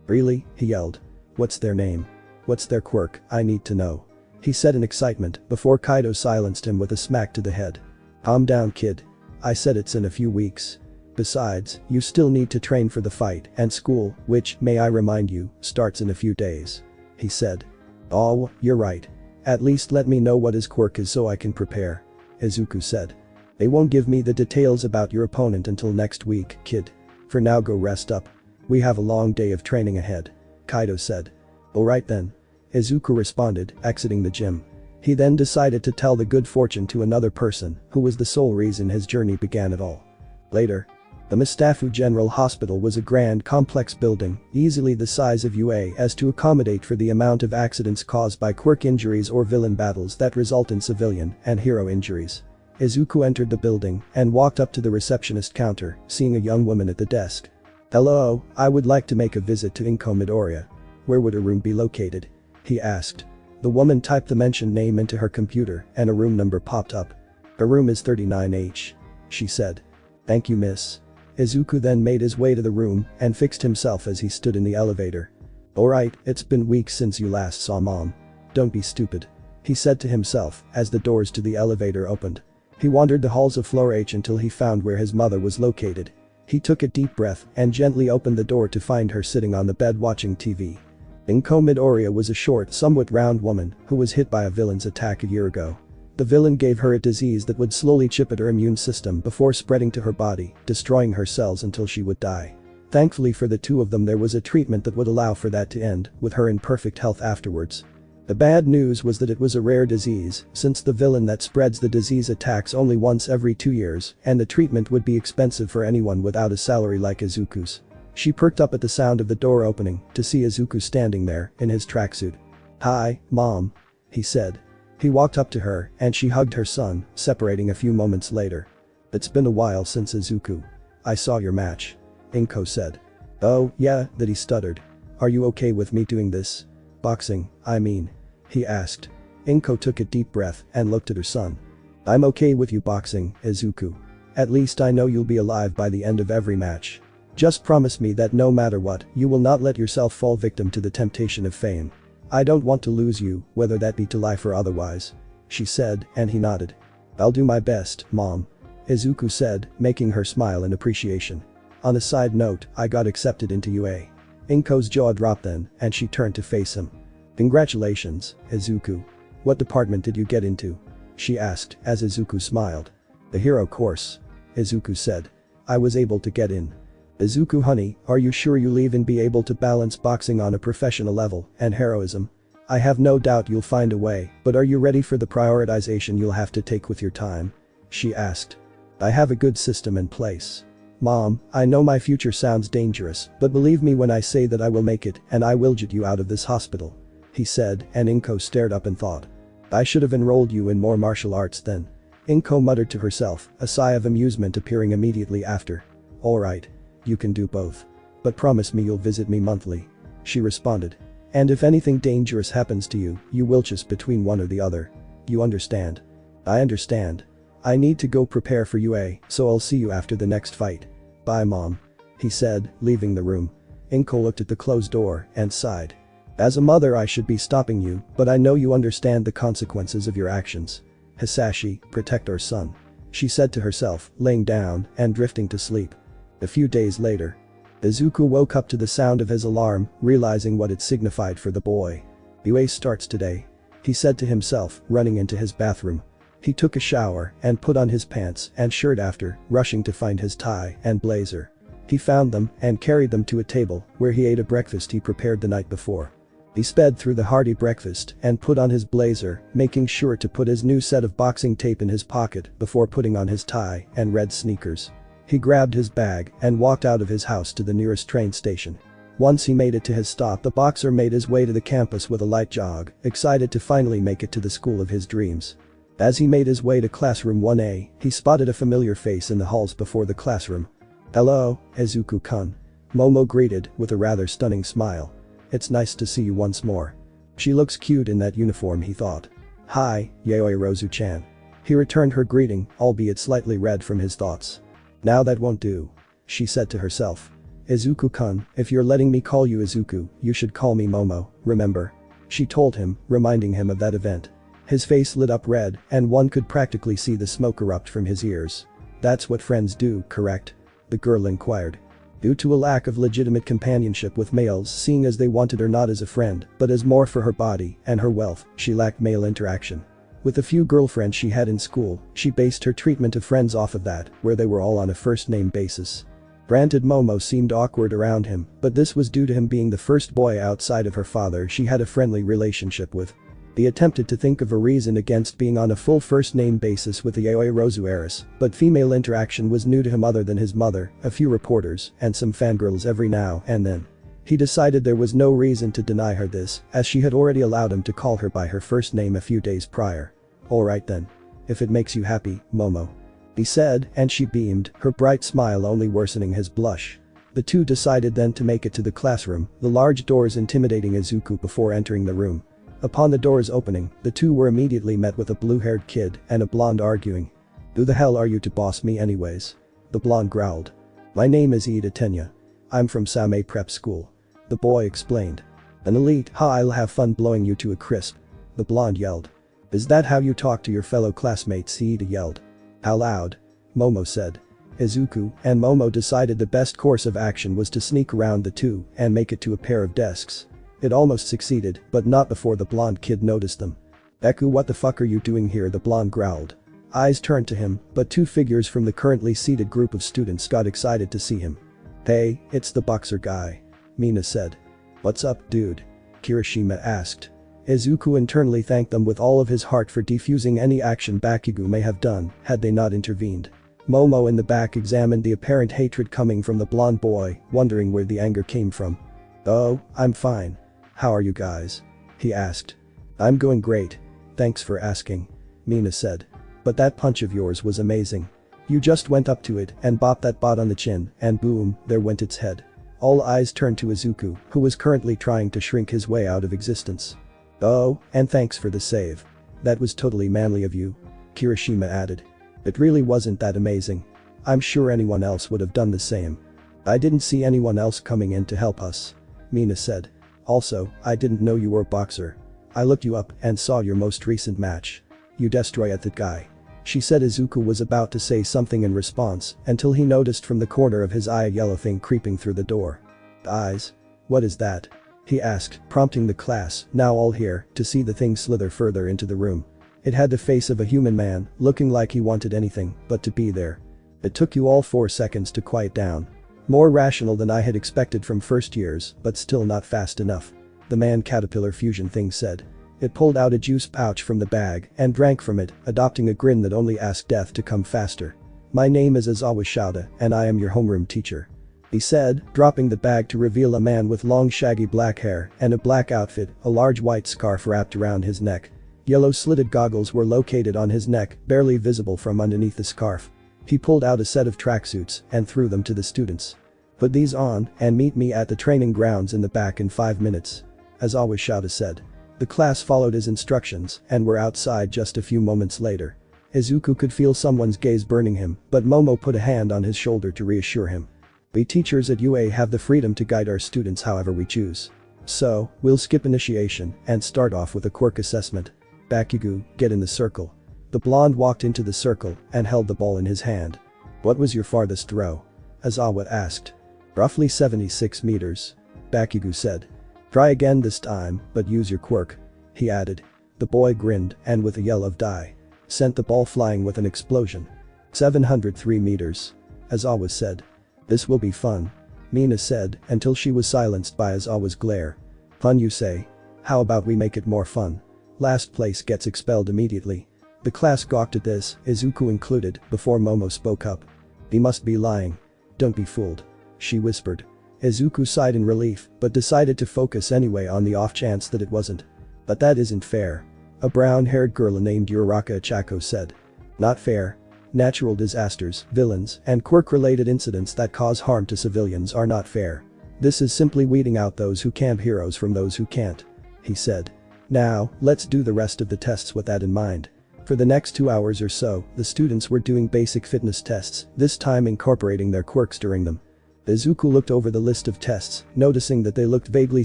Really? He yelled. What's their name? What's their quirk? I need to know. He said in excitement before Kaido silenced him with a smack to the head. Calm down, kid. I said it's in a few weeks. Besides, you still need to train for the fight and school, which, may I remind you, starts in a few days. He said. Oh, you're right. At least let me know what his quirk is so I can prepare. Izuku said. They won't give me the details about your opponent until next week, kid. For now go rest up. We have a long day of training ahead. Kaido said. Alright then. Izuku responded, exiting the gym. He then decided to tell the good fortune to another person, who was the sole reason his journey began at all. Later. The Mustafu General Hospital was a grand complex building, easily the size of UA as to accommodate for the amount of accidents caused by quirk injuries or villain battles that result in civilian and hero injuries. Izuku entered the building and walked up to the receptionist counter, seeing a young woman at the desk. Hello, I would like to make a visit to Inko Midoriya. Where would a room be located? He asked. The woman typed the mentioned name into her computer and a room number popped up. Her room is 39H. She said. Thank you, miss. Izuku then made his way to the room and fixed himself as he stood in the elevator. Alright, it's been weeks since you last saw mom. Don't be stupid. He said to himself as the doors to the elevator opened. He wandered the halls of floor H until he found where his mother was located. He took a deep breath and gently opened the door to find her sitting on the bed watching TV. Inko Midoriya was a short, somewhat round woman who was hit by a villain's attack a year ago. The villain gave her a disease that would slowly chip at her immune system before spreading to her body, destroying her cells until she would die. Thankfully for the two of them there was a treatment that would allow for that to end, with her in perfect health afterwards. The bad news was that it was a rare disease, since the villain that spreads the disease attacks only once every 2 years, and the treatment would be expensive for anyone without a salary like Izuku's. She perked up at the sound of the door opening to see Izuku standing there in his tracksuit. Hi, Mom. He said. He walked up to her and she hugged her son, separating a few moments later. It's been a while since Izuku. I saw your match. Inko said. Oh, yeah, that he stuttered. Are you okay with me doing this? Boxing, I mean. He asked. Inko took a deep breath and looked at her son. I'm okay with you boxing, Izuku. At least I know you'll be alive by the end of every match. Just promise me that no matter what, you will not let yourself fall victim to the temptation of fame. I don't want to lose you, whether that be to life or otherwise. She said, and he nodded. I'll do my best, Mom. Izuku said, making her smile in appreciation. On a side note, I got accepted into UA. Inko's jaw dropped then, and she turned to face him. Congratulations, Izuku. What department did you get into? She asked, as Izuku smiled. The hero course. Izuku said. I was able to get in. Izuku honey, are you sure you'll even be able to balance boxing on a professional level and heroism? I have no doubt you'll find a way, but are you ready for the prioritization you'll have to take with your time? She asked. I have a good system in place. Mom, I know my future sounds dangerous, but believe me when I say that I will make it and I will get you out of this hospital. He said, and Inko stared up and thought. I should have enrolled you in more martial arts then. Inko muttered to herself, a sigh of amusement appearing immediately after. Alright. You can do both. But promise me you'll visit me monthly. She responded. And if anything dangerous happens to you, you will choose between one or the other. You understand? I understand. I need to go prepare for UA, so I'll see you after the next fight. Bye Mom. He said, leaving the room. Inko looked at the closed door and sighed. As a mother I should be stopping you, but I know you understand the consequences of your actions. Hisashi, protect our son. She said to herself, laying down and drifting to sleep. A few days later. Izuku woke up to the sound of his alarm, realizing what it signified for the boy. UA starts today. He said to himself, running into his bathroom. He took a shower and put on his pants and shirt after, rushing to find his tie and blazer. He found them and carried them to a table where he ate a breakfast he prepared the night before. He sped through the hearty breakfast and put on his blazer, making sure to put his new set of boxing tape in his pocket before putting on his tie and red sneakers. He grabbed his bag and walked out of his house to the nearest train station. Once he made it to his stop, the boxer made his way to the campus with a light jog, excited to finally make it to the school of his dreams. As he made his way to classroom 1A, he spotted a familiar face in the halls before the classroom. Hello, Izuku-kun. Momo greeted with a rather stunning smile. It's nice to see you once more. She looks cute in that uniform, he thought. Hi, Yaoi Rozu-chan. He returned her greeting, albeit slightly red from his thoughts. Now that won't do. She said to herself. Izuku-kun, if you're letting me call you Izuku, you should call me Momo, remember? She told him, reminding him of that event. His face lit up red, and one could practically see the smoke erupt from his ears. That's what friends do, correct? the girl inquired. Due to a lack of legitimate companionship with males, seeing as they wanted her not as a friend, but as more for her body and her wealth, she lacked male interaction. With the few girlfriends she had in school, she based her treatment of friends off of that, where they were all on a first-name basis. Granted, Momo seemed awkward around him, but this was due to him being the first boy outside of her father she had a friendly relationship with. They attempted to think of a reason against being on a full first-name basis with the Yaoi Rozu heiress, but female interaction was new to him other than his mother, a few reporters, and some fangirls every now and then. He decided there was no reason to deny her this, as she had already allowed him to call her by her first name a few days prior. "Alright then. If it makes you happy, Momo," he said, and she beamed, her bright smile only worsening his blush. The two decided then to make it to the classroom, the large doors intimidating Izuku before entering the room. Upon the doors opening, the two were immediately met with a blue-haired kid and a blonde arguing. "Who the hell are you to boss me anyways?" the blonde growled. "My name is Ida Tenya. I'm from Same Prep School," the boy explained. "An elite, ha, I'll have fun blowing you to a crisp," the blonde yelled. "Is that how you talk to your fellow classmates?" Ida yelled. "How loud?" Momo said. Izuku and Momo decided the best course of action was to sneak around the two and make it to a pair of desks. It almost succeeded, but not before the blonde kid noticed them. "Eku, what the fuck are you doing here?" the blonde growled. Eyes turned to him, but two figures from the currently seated group of students got excited to see him. "Hey, it's the boxer guy," Mina said. "What's up, dude?" Kirishima asked. Izuku internally thanked them with all of his heart for defusing any action Bakugo may have done had they not intervened. Momo in the back examined the apparent hatred coming from the blonde boy, wondering where the anger came from. "Oh, I'm fine. How are you guys?" he asked. "I'm going great. Thanks for asking," Mina said. "But that punch of yours was amazing. You just went up to it and bopped that bot on the chin and boom, there went its head." All eyes turned to Izuku, who was currently trying to shrink his way out of existence. "Oh, and thanks for the save. That was totally manly of you," Kirishima added. "It really wasn't that amazing. I'm sure anyone else would have done the same." "I didn't see anyone else coming in to help us," Mina said. "Also, I didn't know you were a boxer. I looked you up and saw your most recent match. You destroyed that guy," she said. Izuku was about to say something in response until he noticed from the corner of his eye a yellow thing creeping through the door. "Eyes? What is that?" he asked, prompting the class, now all here, to see the thing slither further into the room. It had the face of a human man, looking like he wanted anything but to be there. "It took you all 4 seconds to quiet down. More rational than I had expected from first years, but still not fast enough," the man caterpillar fusion thing said. It pulled out a juice pouch from the bag and drank from it, adopting a grin that only asked death to come faster. "My name is Aizawa Shouda and I am your homeroom teacher," he said, dropping the bag to reveal a man with long shaggy black hair and a black outfit, a large white scarf wrapped around his neck. Yellow slitted goggles were located on his neck, barely visible from underneath the scarf. He pulled out a set of tracksuits and threw them to the students. "Put these on and meet me at the training grounds in the back in 5 minutes," Aizawa Shouda said. The class followed his instructions and were outside just a few moments later. Izuku could feel someone's gaze burning him, but Momo put a hand on his shoulder to reassure him. "We teachers at UA have the freedom to guide our students however we choose. So, we'll skip initiation and start off with a quirk assessment. Bakugo, get in the circle." The blonde walked into the circle and held the ball in his hand. "What was your farthest throw?" Aizawa asked. "Roughly 76 meters," Bakugo said. "Try again this time, but use your quirk," he added. The boy grinned and with a yell of die, sent the ball flying with an explosion. 703 meters, Aizawa said. "This will be fun," Mina said until she was silenced by Aizawa's glare. "Fun you say? How about we make it more fun? Last place gets expelled immediately." The class gawked at this, Izuku included, before Momo spoke up. "He must be lying. Don't be fooled," she whispered. Izuku sighed in relief, but decided to focus anyway on the off chance that it wasn't. "But that isn't fair," a brown-haired girl named Uraraka Achako said. "Not fair. Natural disasters, villains, and quirk-related incidents that cause harm to civilians are not fair. This is simply weeding out those who can't heroes from those who can't," he said. "Now, let's do the rest of the tests with that in mind." For the next 2 hours or so, the students were doing basic fitness tests, this time incorporating their quirks during them. Izuku looked over the list of tests, noticing that they looked vaguely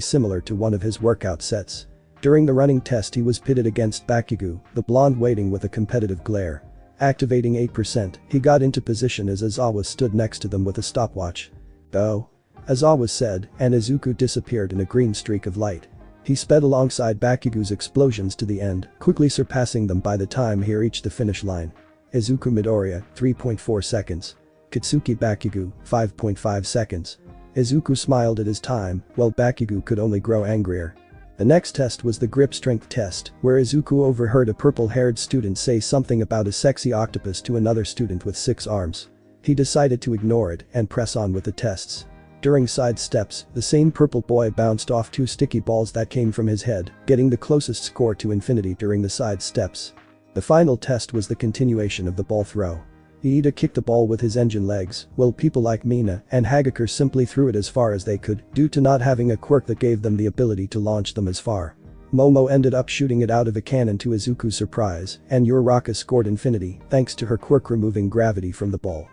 similar to one of his workout sets. During the running test he was pitted against Bakugo, the blonde waiting with a competitive glare. Activating 8%, he got into position as Aizawa stood next to them with a stopwatch. "Go," Aizawa said, and Izuku disappeared in a green streak of light. He sped alongside Bakugo's explosions to the end, quickly surpassing them by the time he reached the finish line. Izuku Midoriya, 3.4 seconds. Katsuki Bakugo, 5.5 seconds. Izuku smiled at his time, while Bakugo could only grow angrier. The next test was the grip strength test, where Izuku overheard a purple-haired student say something about a sexy octopus to another student with 6 arms. He decided to ignore it and press on with the tests. During side steps, the same purple boy bounced off 2 sticky balls that came from his head, getting the closest score to infinity during the side steps. The final test was the continuation of the ball throw. Iida kicked the ball with his engine legs, while people like Mina and Hagakure simply threw it as far as they could, due to not having a quirk that gave them the ability to launch them as far. Momo ended up shooting it out of a cannon to Izuku's surprise, and Uraraka scored infinity thanks to her quirk removing gravity from the ball.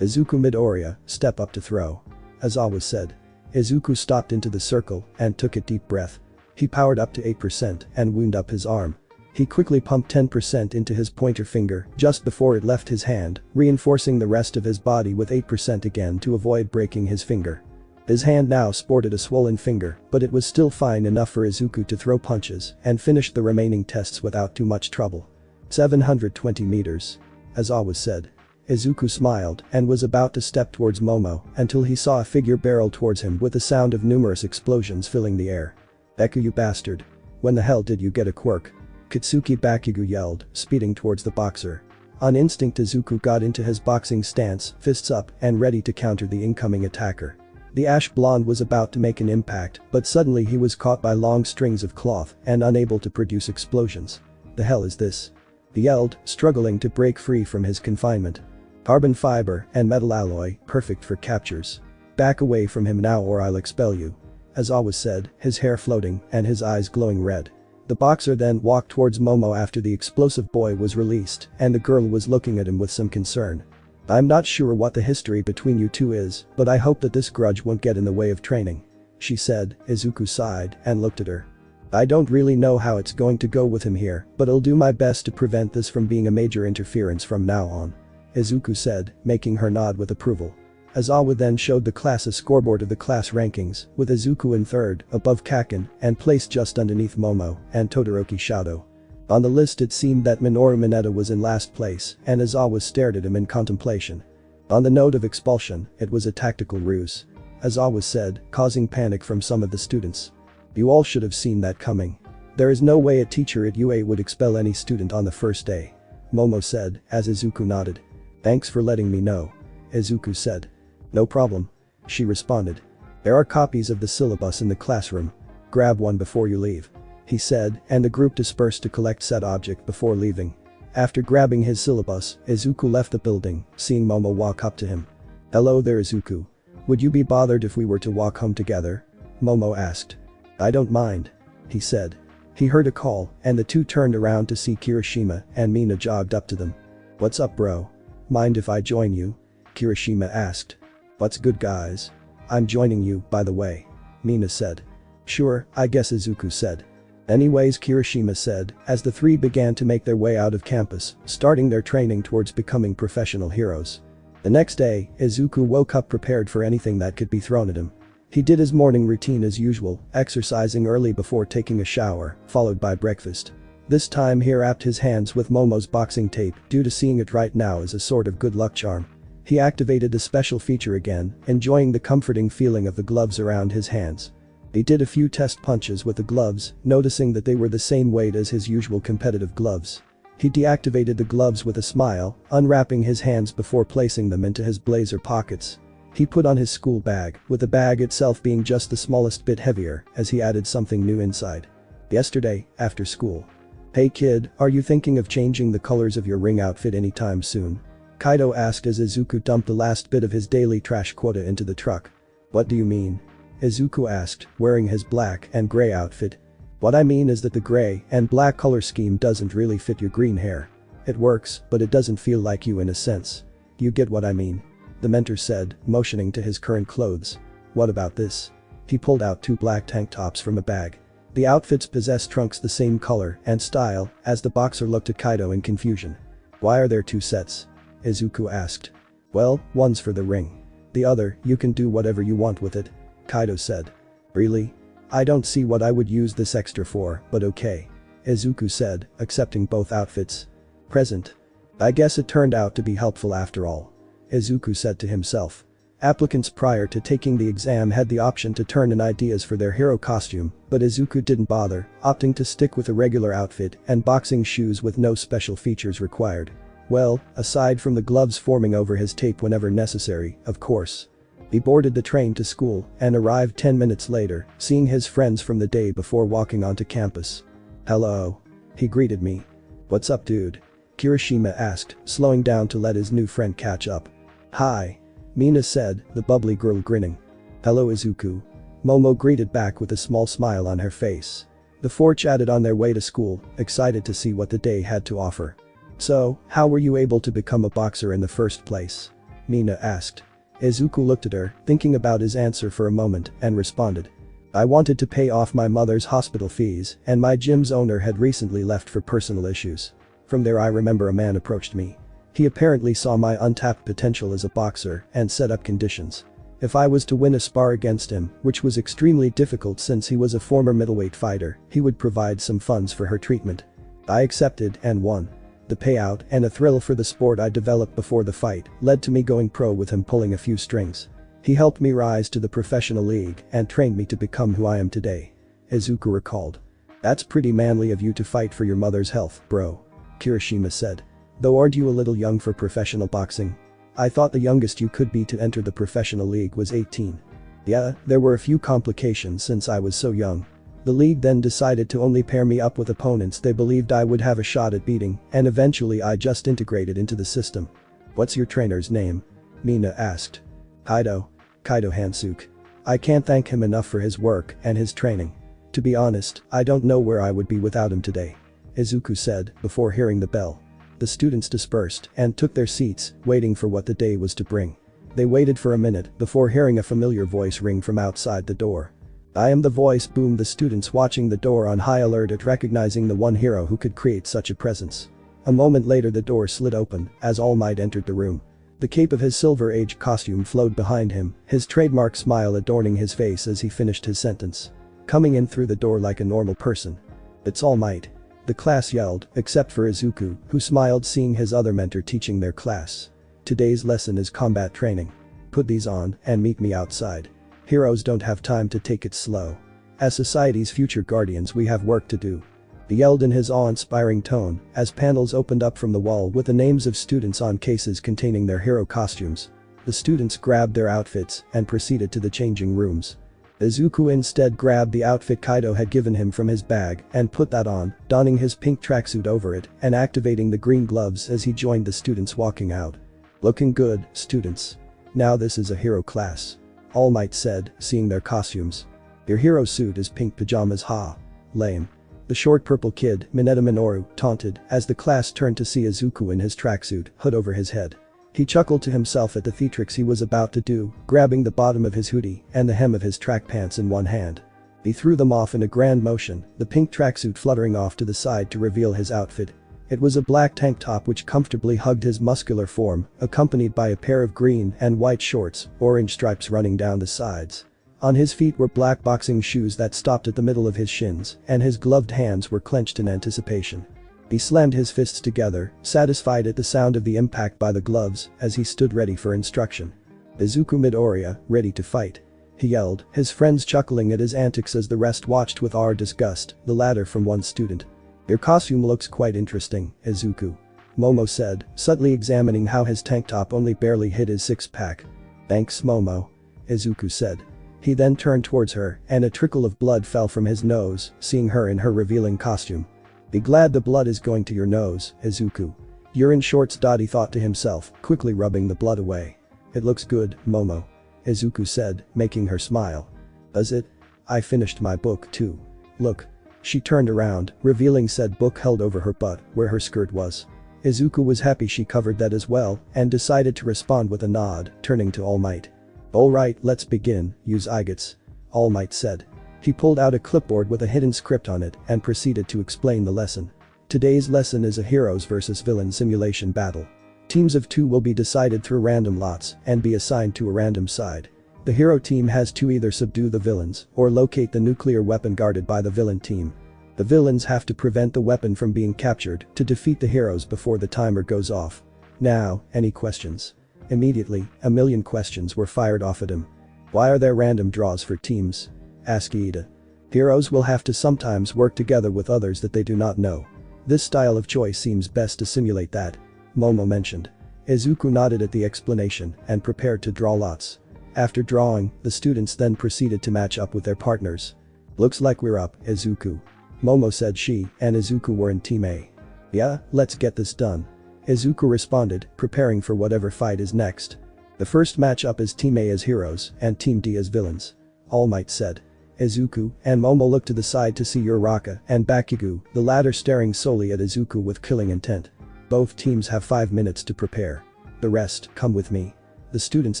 Izuku Midoriya, step up to throw. Aizawa said. Izuku stopped into the circle and took a deep breath. He powered up to 8% and wound up his arm. He quickly pumped 10% into his pointer finger just before it left his hand, reinforcing the rest of his body with 8% again to avoid breaking his finger. His hand now sported a swollen finger, but it was still fine enough for Izuku to throw punches and finish the remaining tests without too much trouble. 720 meters. Aizawa said. Izuku smiled and was about to step towards Momo until he saw a figure barrel towards him with the sound of numerous explosions filling the air. "Eku, you bastard. When the hell did you get a quirk?" Katsuki Bakugo yelled, speeding towards the boxer. On instinct, Izuku got into his boxing stance, fists up and ready to counter the incoming attacker. The ash blonde was about to make an impact, but suddenly he was caught by long strings of cloth and unable to produce explosions. "The hell is this?" he yelled, struggling to break free from his confinement. "Carbon fiber and metal alloy, perfect for captures. Back away from him now or I'll expel you," Aizawa said, his hair floating and his eyes glowing red. The boxer then walked towards Momo after the explosive boy was released, and the girl was looking at him with some concern. "I'm not sure what the history between you two is, but I hope that this grudge won't get in the way of training," she said. Izuku sighed and looked at her. "I don't really know how it's going to go with him here, but I'll do my best to prevent this from being a major interference from now on," Izuku said, making her nod with approval. Aizawa then showed the class a scoreboard of the class rankings, with Izuku in 3rd, above Kaken, and placed just underneath Momo and Todoroki Shadow. On the list it seemed that Minoru Mineta was in last place, and Aizawa stared at him in contemplation. On the note of expulsion, it was a tactical ruse, Aizawa said, causing panic from some of the students. "You all should have seen that coming. There is no way a teacher at UA would expel any student on the first day," Momo said, as Izuku nodded. "Thanks for letting me know," Izuku said. "No problem," she responded. "There are copies of the syllabus in the classroom. Grab one before you leave," he said, and the group dispersed to collect said object before leaving. After grabbing his syllabus, Izuku left the building, seeing Momo walk up to him. "Hello there, Izuku. Would you be bothered if we were to walk home together?" Momo asked. "I don't mind," he said. He heard a call, and the two turned around to see Kirishima and Mina jogged up to them. "What's up, bro? Mind if I join you?" Kirishima asked. "What's good, guys? I'm joining you, by the way," Mina said. "Sure, I guess," Izuku said. "Anyways," Kirishima said, as the three began to make their way out of campus, starting their training towards becoming professional heroes. The next day, Izuku woke up prepared for anything that could be thrown at him. He did his morning routine as usual, exercising early before taking a shower, followed by breakfast. This time he wrapped his hands with Momo's boxing tape due to seeing it right now as a sort of good luck charm. He activated the special feature again, enjoying the comforting feeling of the gloves around his hands. He did a few test punches with the gloves, noticing that they were the same weight as his usual competitive gloves. He deactivated the gloves with a smile, unwrapping his hands before placing them into his blazer pockets. He put on his school bag, with the bag itself being just the smallest bit heavier, as he added something new inside. Yesterday, after school. "Hey kid, are you thinking of changing the colors of your ring outfit anytime soon?" Kaido asked as Izuku dumped the last bit of his daily trash quota into the truck. "What do you mean?" Izuku asked, wearing his black and gray outfit. "What I mean is that the gray and black color scheme doesn't really fit your green hair. It works, but it doesn't feel like you in a sense. You get what I mean?" the mentor said, motioning to his current clothes. "What about this?" He pulled out 2 black tank tops from a bag. The outfits possessed trunks the same color and style, as the boxer looked at Kaido in confusion. Why are there two sets? Izuku asked. Well, one's for the ring. The other, you can do whatever you want with it, Kaido said. Really? I don't see what I would use this extra for, but okay. Izuku said, accepting both outfits. Present. I guess it turned out to be helpful after all. Izuku said to himself. Applicants prior to taking the exam had the option to turn in ideas for their hero costume, but Izuku didn't bother, opting to stick with a regular outfit and boxing shoes with no special features required. Well, aside from the gloves forming over his tape whenever necessary, of course. He boarded the train to school and arrived 10 minutes later, seeing his friends from the day before walking onto campus. Hello. He greeted me. What's up, dude? Kirishima asked, slowing down to let his new friend catch up. Hi. Mina said, the bubbly girl grinning. Hello, Izuku. Momo greeted back with a small smile on her face. The four chatted on their way to school, excited to see what the day had to offer. So, how were you able to become a boxer in the first place? Mina asked. Izuku looked at her, thinking about his answer for a moment, and responded. I wanted to pay off my mother's hospital fees, and my gym's owner had recently left for personal issues. From there I remember a man approached me. He apparently saw my untapped potential as a boxer and set up conditions. If I was to win a spar against him, which was extremely difficult since he was a former middleweight fighter, he would provide some funds for her treatment. I accepted and won. The payout and a thrill for the sport I developed before the fight led to me going pro with him pulling a few strings. He helped me rise to the professional league and trained me to become who I am today. Izuku recalled. That's pretty manly of you to fight for your mother's health, bro. Kirishima said. Though aren't you a little young for professional boxing? I thought the youngest you could be to enter the professional league was 18. Yeah, there were a few complications since I was so young. The league then decided to only pair me up with opponents they believed I would have a shot at beating, and eventually I just integrated into the system. What's your trainer's name? Mina asked. Kaido Hansuke. I can't thank him enough for his work and his training. To be honest, I don't know where I would be without him today. Izuku said, before hearing the bell. The students dispersed and took their seats, waiting for what the day was to bring. They waited for a minute before hearing a familiar voice ring from outside the door. I am the voice, boomed the students, watching the door on high alert at recognizing the one hero who could create such a presence. A moment later the door slid open as All Might entered the room. The cape of his Silver Age costume flowed behind him, his trademark smile adorning his face as he finished his sentence. Coming in through the door like a normal person. It's All Might. The class yelled, except for Izuku, who smiled seeing his other mentor teaching their class. Today's lesson is combat training. Put these on and meet me outside. Heroes don't have time to take it slow. As society's future guardians we have work to do. He yelled in his awe-inspiring tone as panels opened up from the wall with the names of students on cases containing their hero costumes. The students grabbed their outfits and proceeded to the changing rooms. Izuku instead grabbed the outfit Kaido had given him from his bag and put that on, donning his pink tracksuit over it and activating the green gloves as he joined the students walking out. Looking good, students. Now this is a hero class. All Might said, seeing their costumes. Your hero suit is pink pajamas, ha. Lame. The short purple kid, Mineta Minoru, taunted as the class turned to see Izuku in his tracksuit, hood over his head. He chuckled to himself at the theatrics he was about to do, grabbing the bottom of his hoodie and the hem of his track pants in one hand. He threw them off in a grand motion, the pink tracksuit fluttering off to the side to reveal his outfit. It was a black tank top which comfortably hugged his muscular form, accompanied by a pair of green and white shorts, orange stripes running down the sides. On his feet were black boxing shoes that stopped at the middle of his shins, and his gloved hands were clenched in anticipation. He slammed his fists together, satisfied at the sound of the impact by the gloves, as he stood ready for instruction. Izuku Midoriya, ready to fight. He yelled, his friends chuckling at his antics as the rest watched with awe or disgust, the latter from one student. Your costume looks quite interesting, Izuku. Momo said, subtly examining how his tank top only barely hid his six-pack. Thanks, Momo. Izuku said. He then turned towards her, and a trickle of blood fell from his nose, seeing her in her revealing costume. Be glad the blood is going to your nose, Izuku. You're in shorts. He thought to himself, quickly rubbing the blood away. It looks good, Momo. Izuku said, making her smile. Does it? I finished my book too. Look. She turned around, revealing said book held over her butt, where her skirt was. Izuku was happy she covered that as well, and decided to respond with a nod, turning to All Might. Alright, let's begin, use Igats. All Might said. He pulled out a clipboard with a hidden script on it and proceeded to explain the lesson. Today's lesson is a heroes versus villain simulation battle. Teams of 2 will be decided through random lots and be assigned to a random side. The hero team has to either subdue the villains or locate the nuclear weapon guarded by the villain team. The villains have to prevent the weapon from being captured to defeat the heroes before the timer goes off. Now, any questions? Immediately, a million questions were fired off at him. Why are there random draws for teams? Asked Iida. Heroes will have to sometimes work together with others that they do not know. This style of choice seems best to simulate that, Momo mentioned. Izuku nodded at the explanation and prepared to draw lots. After drawing, the students then proceeded to match up with their partners. Looks like we're up, Izuku. Momo said she and Izuku were in Team A. Yeah, let's get this done. Izuku responded, preparing for whatever fight is next. The first matchup is Team A as heroes and Team D as villains. All Might said. Izuku and Momo looked to the side to see Uraraka and Bakugo, the latter staring solely at Izuku with killing intent. Both teams have 5 minutes to prepare. The rest, come with me. The students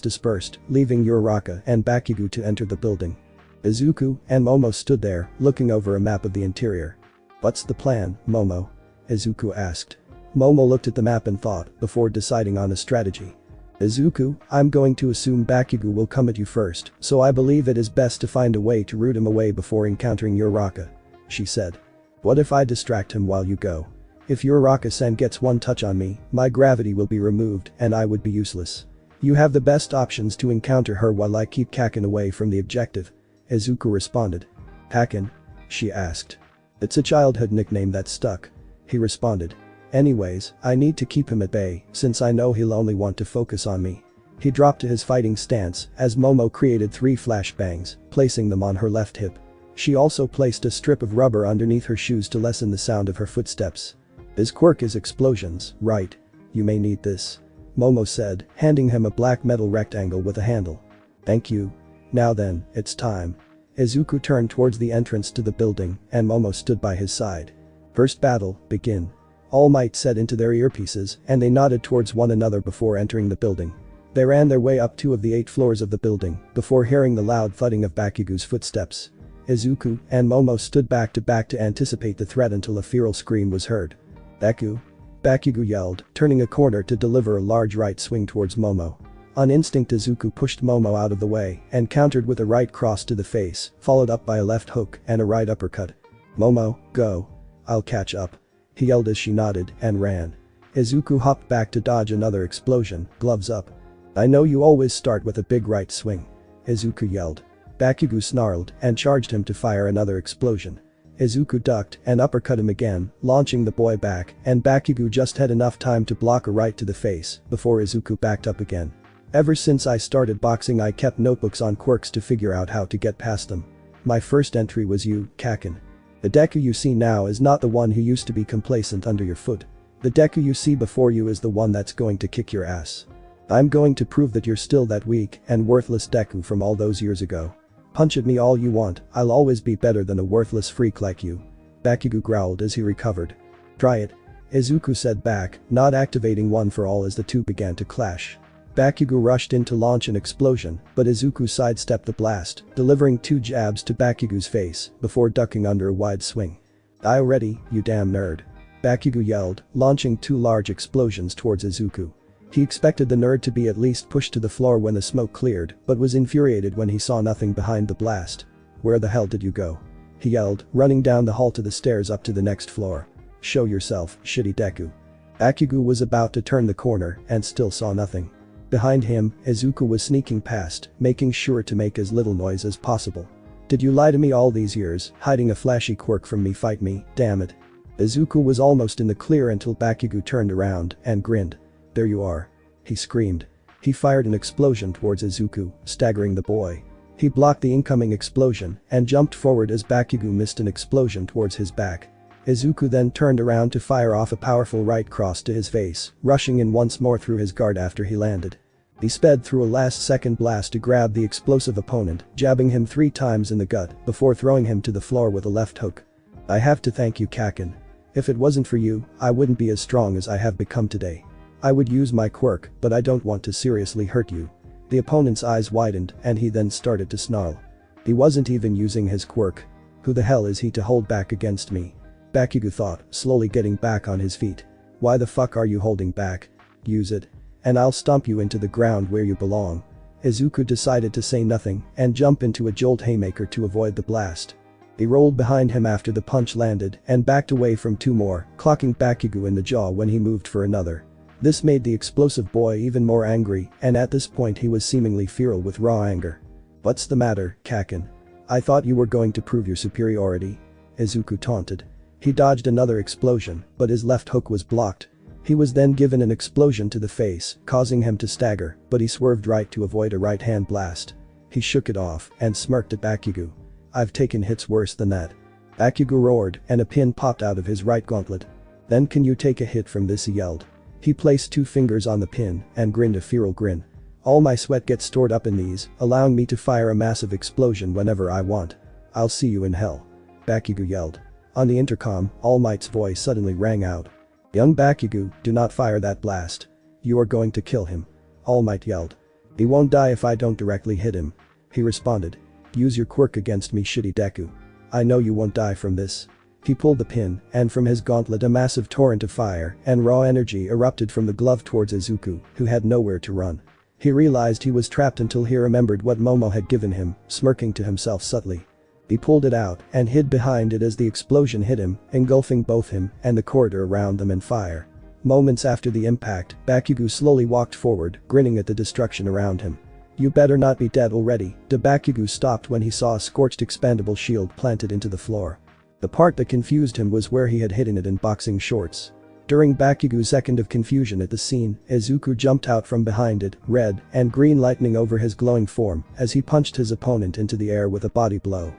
dispersed, leaving Uraraka and Bakugo to enter the building. Izuku and Momo stood there, looking over a map of the interior. What's the plan, Momo? Izuku asked. Momo looked at the map and thought before deciding on a strategy. Izuku, I'm going to assume Bakugo will come at you first, so I believe it is best to find a way to root him away before encountering Uraraka, she said. What if I distract him while you go? If Uraraka-san gets one touch on me, my gravity will be removed and I would be useless. You have the best options to encounter her while I keep Kaken away from the objective, Izuku responded. Kaken? She asked. It's a childhood nickname that stuck, he responded. Anyways, I need to keep him at bay since I know he'll only want to focus on me. He dropped to his fighting stance as Momo created 3 flashbangs, placing them on her left hip. She also placed a strip of rubber underneath her shoes to lessen the sound of her footsteps. His quirk is explosions, right? You may need this, Momo said, handing him a black metal rectangle with a handle. Thank you. Now then, it's time. Izuku turned towards the entrance to the building and Momo stood by his side. First battle, begin. All Might said into their earpieces and they nodded towards one another before entering the building. They ran their way up 2 of the 8 floors of the building before hearing the loud thudding of Bakugo's footsteps. Izuku and Momo stood back to anticipate the threat until a feral scream was heard. Bakugo yelled, turning a corner to deliver a large right swing towards Momo. On instinct Izuku pushed Momo out of the way and countered with a right cross to the face, followed up by a left hook and a right uppercut. Momo, go. I'll catch up. He yelled as she nodded and ran. Izuku hopped back to dodge another explosion, gloves up. I know you always start with a big right swing, Izuku yelled. Bakugo snarled and charged him to fire another explosion. Izuku ducked and uppercut him again, launching the boy back, and Bakugo just had enough time to block a right to the face before Izuku backed up again. Ever since I started boxing I kept notebooks on quirks to figure out how to get past them. My first entry was you, Kaken. The Deku you see now is not the one who used to be complacent under your foot. The Deku you see before you is the one that's going to kick your ass. I'm going to prove that you're still that weak and worthless Deku from all those years ago. Punch at me all you want, I'll always be better than a worthless freak like you. Bakugo growled as he recovered. Try it. Izuku said back, not activating one for all as the two began to clash. Bakugo rushed in to launch an explosion, but Izuku sidestepped the blast, delivering 2 jabs to Bakugo's face before ducking under a wide swing. Die already, you damn nerd. Bakugo yelled, launching 2 large explosions towards Izuku. He expected the nerd to be at least pushed to the floor when the smoke cleared, but was infuriated when he saw nothing behind the blast. Where the hell did you go? He yelled, running down the hall to the stairs up to the next floor. Show yourself, shitty Deku. Bakugo was about to turn the corner and still saw nothing. Behind him, Izuku was sneaking past, making sure to make as little noise as possible. Did you lie to me all these years, hiding a flashy quirk from me? Fight me, damn it. Izuku was almost in the clear until Bakugo turned around and grinned. There you are. He screamed. He fired an explosion towards Izuku, staggering the boy. He blocked the incoming explosion and jumped forward as Bakugo missed an explosion towards his back. Izuku then turned around to fire off a powerful right cross to his face, rushing in once more through his guard after he landed. He sped through a last-second blast to grab the explosive opponent, jabbing him 3 times in the gut before throwing him to the floor with a left hook. I have to thank you, Kaken. If it wasn't for you, I wouldn't be as strong as I have become today. I would use my quirk, but I don't want to seriously hurt you. The opponent's eyes widened and he then started to snarl. He wasn't even using his quirk. Who the hell is he to hold back against me? Bakugo thought, slowly getting back on his feet. Why the fuck are you holding back? Use it. And I'll stomp you into the ground where you belong. Izuku decided to say nothing and jump into a jolt haymaker to avoid the blast. He rolled behind him after the punch landed and backed away from two more, clocking Bakugo in the jaw when he moved for another. This made the explosive boy even more angry, and at this point he was seemingly feral with raw anger. What's the matter, Kaken? I thought you were going to prove your superiority. Izuku taunted. He dodged another explosion, but his left hook was blocked. He was then given an explosion to the face, causing him to stagger, but he swerved right to avoid a right-hand blast. He shook it off and smirked at Bakugo. I've taken hits worse than that. Bakugo roared and a pin popped out of his right gauntlet. Then can you take a hit from this, he yelled. He placed two fingers on the pin and grinned a feral grin. All my sweat gets stored up in these, allowing me to fire a massive explosion whenever I want. I'll see you in hell. Bakugo yelled. On the intercom, All Might's voice suddenly rang out. Young Bakugo, do not fire that blast. You are going to kill him. All Might yelled. He won't die if I don't directly hit him. He responded. Use your quirk against me, shitty Deku. I know you won't die from this. He pulled the pin, and from his gauntlet a massive torrent of fire and raw energy erupted from the glove towards Izuku, who had nowhere to run. He realized he was trapped until he remembered what Momo had given him, smirking to himself subtly. He pulled it out and hid behind it as the explosion hit him, engulfing both him and the corridor around them in fire. Moments after the impact, Bakugo slowly walked forward, grinning at the destruction around him. You better not be dead already. Bakugo stopped when he saw a scorched expandable shield planted into the floor. The part that confused him was where he had hidden it in boxing shorts. During Bakugo's second of confusion at the scene, Izuku jumped out from behind it, red and green lightning over his glowing form as he punched his opponent into the air with a body blow.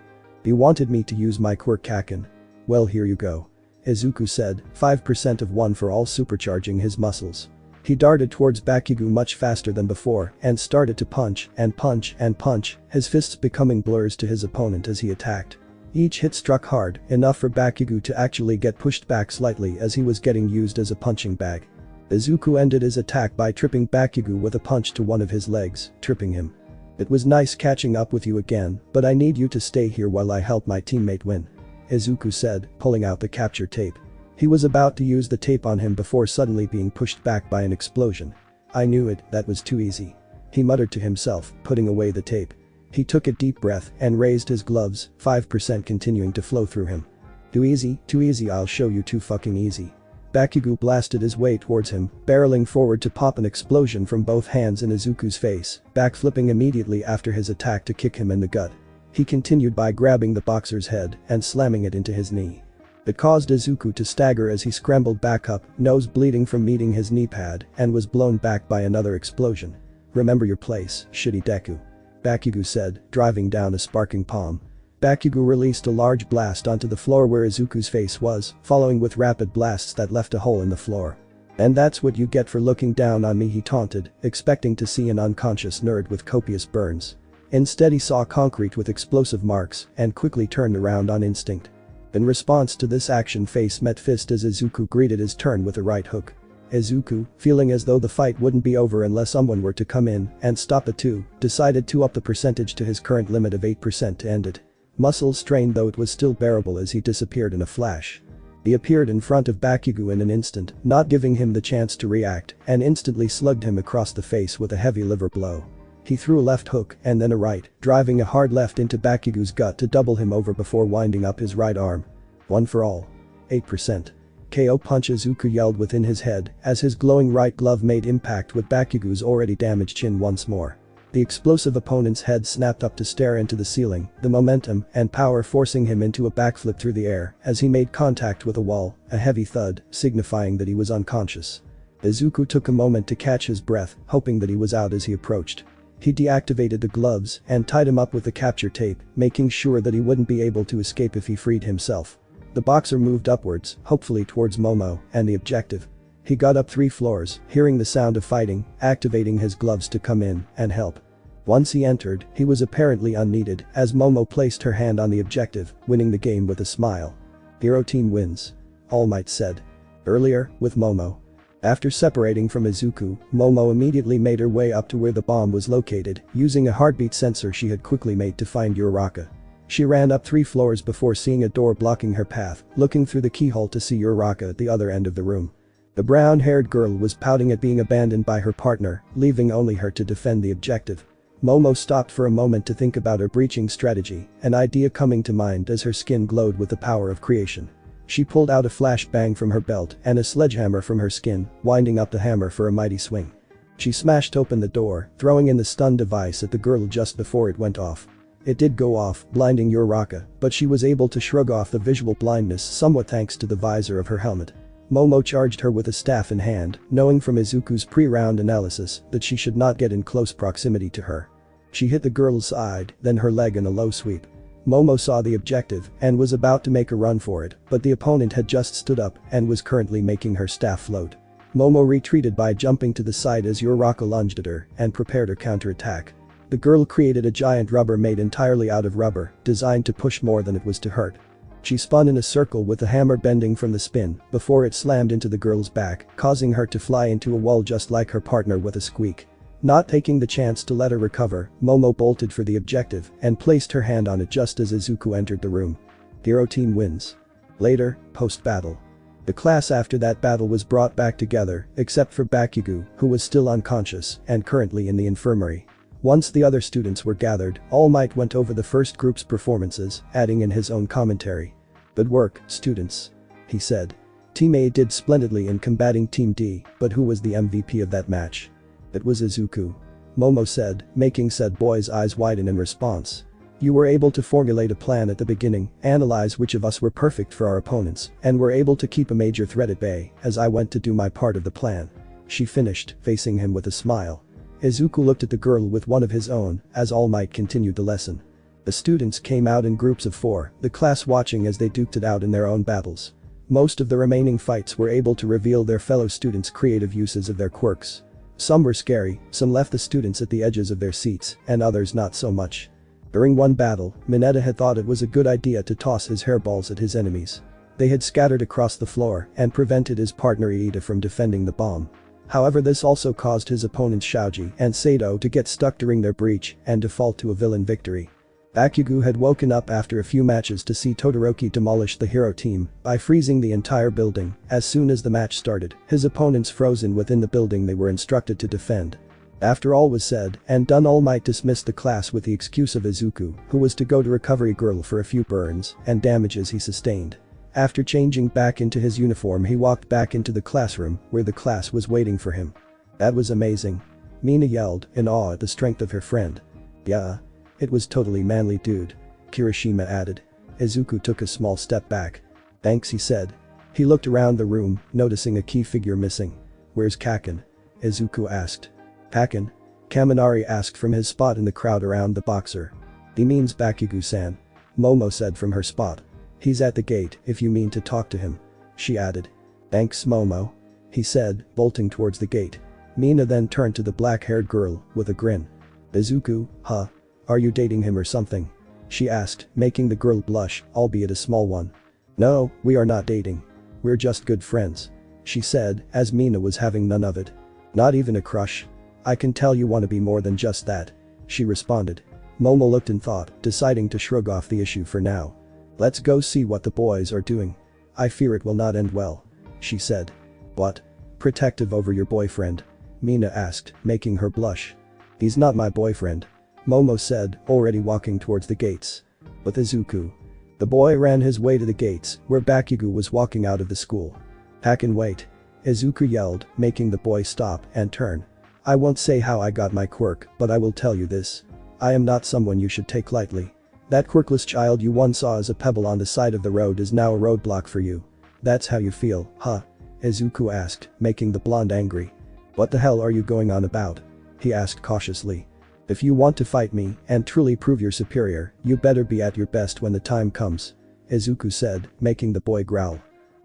You wanted me to use my quirk, Kaken. Well, here you go. Izuku said, 5% of 1 for all, supercharging his muscles. He darted towards Bakugo much faster than before and started to punch and punch and punch, his fists becoming blurs to his opponent as he attacked. Each hit struck hard, enough for Bakugo to actually get pushed back slightly as he was getting used as a punching bag. Izuku ended his attack by tripping Bakugo with a punch to one of his legs, tripping him. It was nice catching up with you again, but I need you to stay here while I help my teammate win. Izuku said, pulling out the capture tape. He was about to use the tape on him before suddenly being pushed back by an explosion. I knew it, that was too easy. He muttered to himself, putting away the tape. He took a deep breath and raised his gloves, 5% continuing to flow through him. Too easy, I'll show you too fucking easy. Bakugo blasted his way towards him, barreling forward to pop an explosion from both hands in Izuku's face, backflipping immediately after his attack to kick him in the gut. He continued by grabbing the boxer's head and slamming it into his knee. It caused Izuku to stagger as he scrambled back up, nose bleeding from meeting his knee pad, and was blown back by another explosion. Remember your place, shitty Deku. Bakugo said, driving down a sparking palm. Bakugo released a large blast onto the floor where Izuku's face was, following with rapid blasts that left a hole in the floor. And that's what you get for looking down on me, he taunted, expecting to see an unconscious nerd with copious burns. Instead he saw concrete with explosive marks and quickly turned around on instinct. In response to this action, face met fist as Izuku greeted his turn with a right hook. Izuku, feeling as though the fight wouldn't be over unless someone were to come in and stop it too, decided to up the percentage to his current limit of 8% to end it. Muscles strained, though it was still bearable as he disappeared in a flash. He appeared in front of Bakugo in an instant, not giving him the chance to react, and instantly slugged him across the face with a heavy liver blow. He threw a left hook and then a right, driving a hard left into Bakugo's gut to double him over before winding up his right arm. One for all. 8%. KO punch, Izuku yelled within his head as his glowing right glove made impact with Bakugo's already damaged chin once more. The explosive opponent's head snapped up to stare into the ceiling, the momentum and power forcing him into a backflip through the air as he made contact with a wall, a heavy thud, signifying that he was unconscious. Izuku took a moment to catch his breath, hoping that he was out as he approached. He deactivated the gloves and tied him up with the capture tape, making sure that he wouldn't be able to escape if he freed himself. The boxer moved upwards, hopefully towards Momo and the objective. He got up 3 floors, hearing the sound of fighting, activating his gloves to come in and help. Once he entered, he was apparently unneeded as Momo placed her hand on the objective, winning the game with a smile. Hero team wins. All Might said. Earlier, with Momo. After separating from Izuku, Momo immediately made her way up to where the bomb was located, using a heartbeat sensor she had quickly made to find Uraraka. She ran up 3 floors before seeing a door blocking her path, looking through the keyhole to see Uraraka at the other end of the room. The brown-haired girl was pouting at being abandoned by her partner, leaving only her to defend the objective. Momo stopped for a moment to think about her breaching strategy, an idea coming to mind as her skin glowed with the power of creation. She pulled out a flashbang from her belt and a sledgehammer from her skin, winding up the hammer for a mighty swing. She smashed open the door, throwing in the stun device at the girl just before it went off. It did go off, blinding Uraraka, but she was able to shrug off the visual blindness somewhat thanks to the visor of her helmet. Momo charged her with a staff in hand, knowing from Izuku's pre-round analysis that she should not get in close proximity to her. She hit the girl's side, then her leg in a low sweep. Momo saw the objective and was about to make a run for it, but the opponent had just stood up and was currently making her staff float. Momo retreated by jumping to the side as Uraraka lunged at her and prepared her counterattack. The girl created a giant rubber made entirely out of rubber, designed to push more than it was to hurt. She spun in a circle with the hammer bending from the spin before it slammed into the girl's back, causing her to fly into a wall just like her partner with a squeak. Not taking the chance to let her recover, Momo bolted for the objective and placed her hand on it just as Izuku entered the room. Hero team wins. Later, post-battle. The class after that battle was brought back together, except for Bakugo, who was still unconscious and currently in the infirmary. Once the other students were gathered, All Might went over the first group's performances, adding in his own commentary. "Good work, students," he said. Team A did splendidly in combating Team D, but who was the MVP of that match? It was Izuku. Momo said, making said boy's eyes widen in response. "You were able to formulate a plan at the beginning, analyze which of us were perfect for our opponents, and were able to keep a major threat at bay as I went to do my part of the plan," she finished, facing him with a smile. Izuku looked at the girl with one of his own as All Might continued the lesson. The students came out in groups of 4, the class watching as they duked it out in their own battles. Most of the remaining fights were able to reveal their fellow students' creative uses of their quirks. Some were scary, some left the students at the edges of their seats, and others not so much. During one battle, Mineta had thought it was a good idea to toss his hairballs at his enemies. They had scattered across the floor and prevented his partner Iida from defending the bomb. However, this also caused his opponents Shaoji and Sato to get stuck during their breach and default to a villain victory. Bakugo had woken up after a few matches to see Todoroki demolish the hero team by freezing the entire building. As soon as the match started, his opponents frozen within the building they were instructed to defend. After all was said and done, All Might dismissed the class with the excuse of Izuku, who was to go to Recovery Girl for a few burns and damages he sustained. After changing back into his uniform, he walked back into the classroom where the class was waiting for him. "That was amazing," Mina yelled in awe at the strength of her friend. "Yeah. It was totally manly, dude," Kirishima added. Izuku took a small step back. "Thanks," he said. He looked around the room, noticing a key figure missing. "Where's Kaken?" Izuku asked. "Kaken?" Kaminari asked from his spot in the crowd around the boxer. "He means Bakugo-san," Momo said from her spot. "He's at the gate if you mean to talk to him," she added. "Thanks, Momo," he said, bolting towards the gate. Mina then turned to the black-haired girl with a grin. "Izuku, huh? Are you dating him or something?" she asked, making the girl blush, albeit a small one. "No, we are not dating. We're just good friends," she said, as Mina was having none of it. "Not even a crush? I can tell you want to be more than just that," she responded. Momo looked in thought, deciding to shrug off the issue for now. "Let's go see what the boys are doing. I fear it will not end well," she said. "What? Protective over your boyfriend?" Mina asked, making her blush. "He's not my boyfriend," Momo said, already walking towards the gates. "With Izuku." The boy ran his way to the gates, where Bakugo was walking out of the school. "Kaken, wait," Izuku yelled, making the boy stop and turn. "I won't say how I got my quirk, but I will tell you this. I am not someone you should take lightly. That quirkless child you once saw as a pebble on the side of the road is now a roadblock for you. That's how you feel, huh?" Izuku asked, making the blonde angry. "What the hell are you going on about?" he asked cautiously. "If you want to fight me and truly prove you're superior, you better be at your best when the time comes," Izuku said, making the boy growl.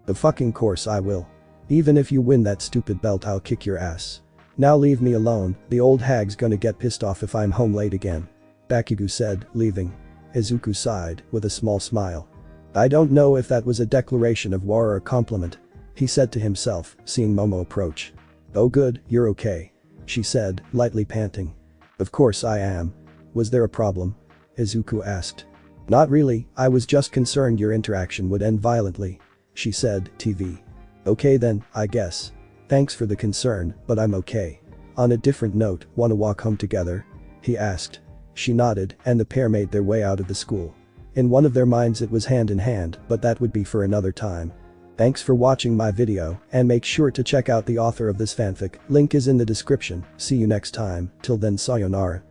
"The fucking course I will. Even if you win that stupid belt, I'll kick your ass. Now leave me alone, the old hag's gonna get pissed off if I'm home late again," Bakugo said, leaving. Izuku sighed, with a small smile. "I don't know if that was a declaration of war or a compliment," he said to himself, seeing Momo approach. "Oh good, you're okay," she said, lightly panting. "Of course I am. Was there a problem?" Izuku asked. Not really, I was just concerned your interaction would end violently. She said, TV. Okay then, I guess. Thanks for the concern, but I'm okay. On a different note, wanna walk home together? He asked. She nodded, and the pair made their way out of the school. In one of their minds it was hand in hand, but that would be for another time. Thanks for watching my video, and make sure to check out the author of this fanfic, link is in the description. See you next time, till then sayonara.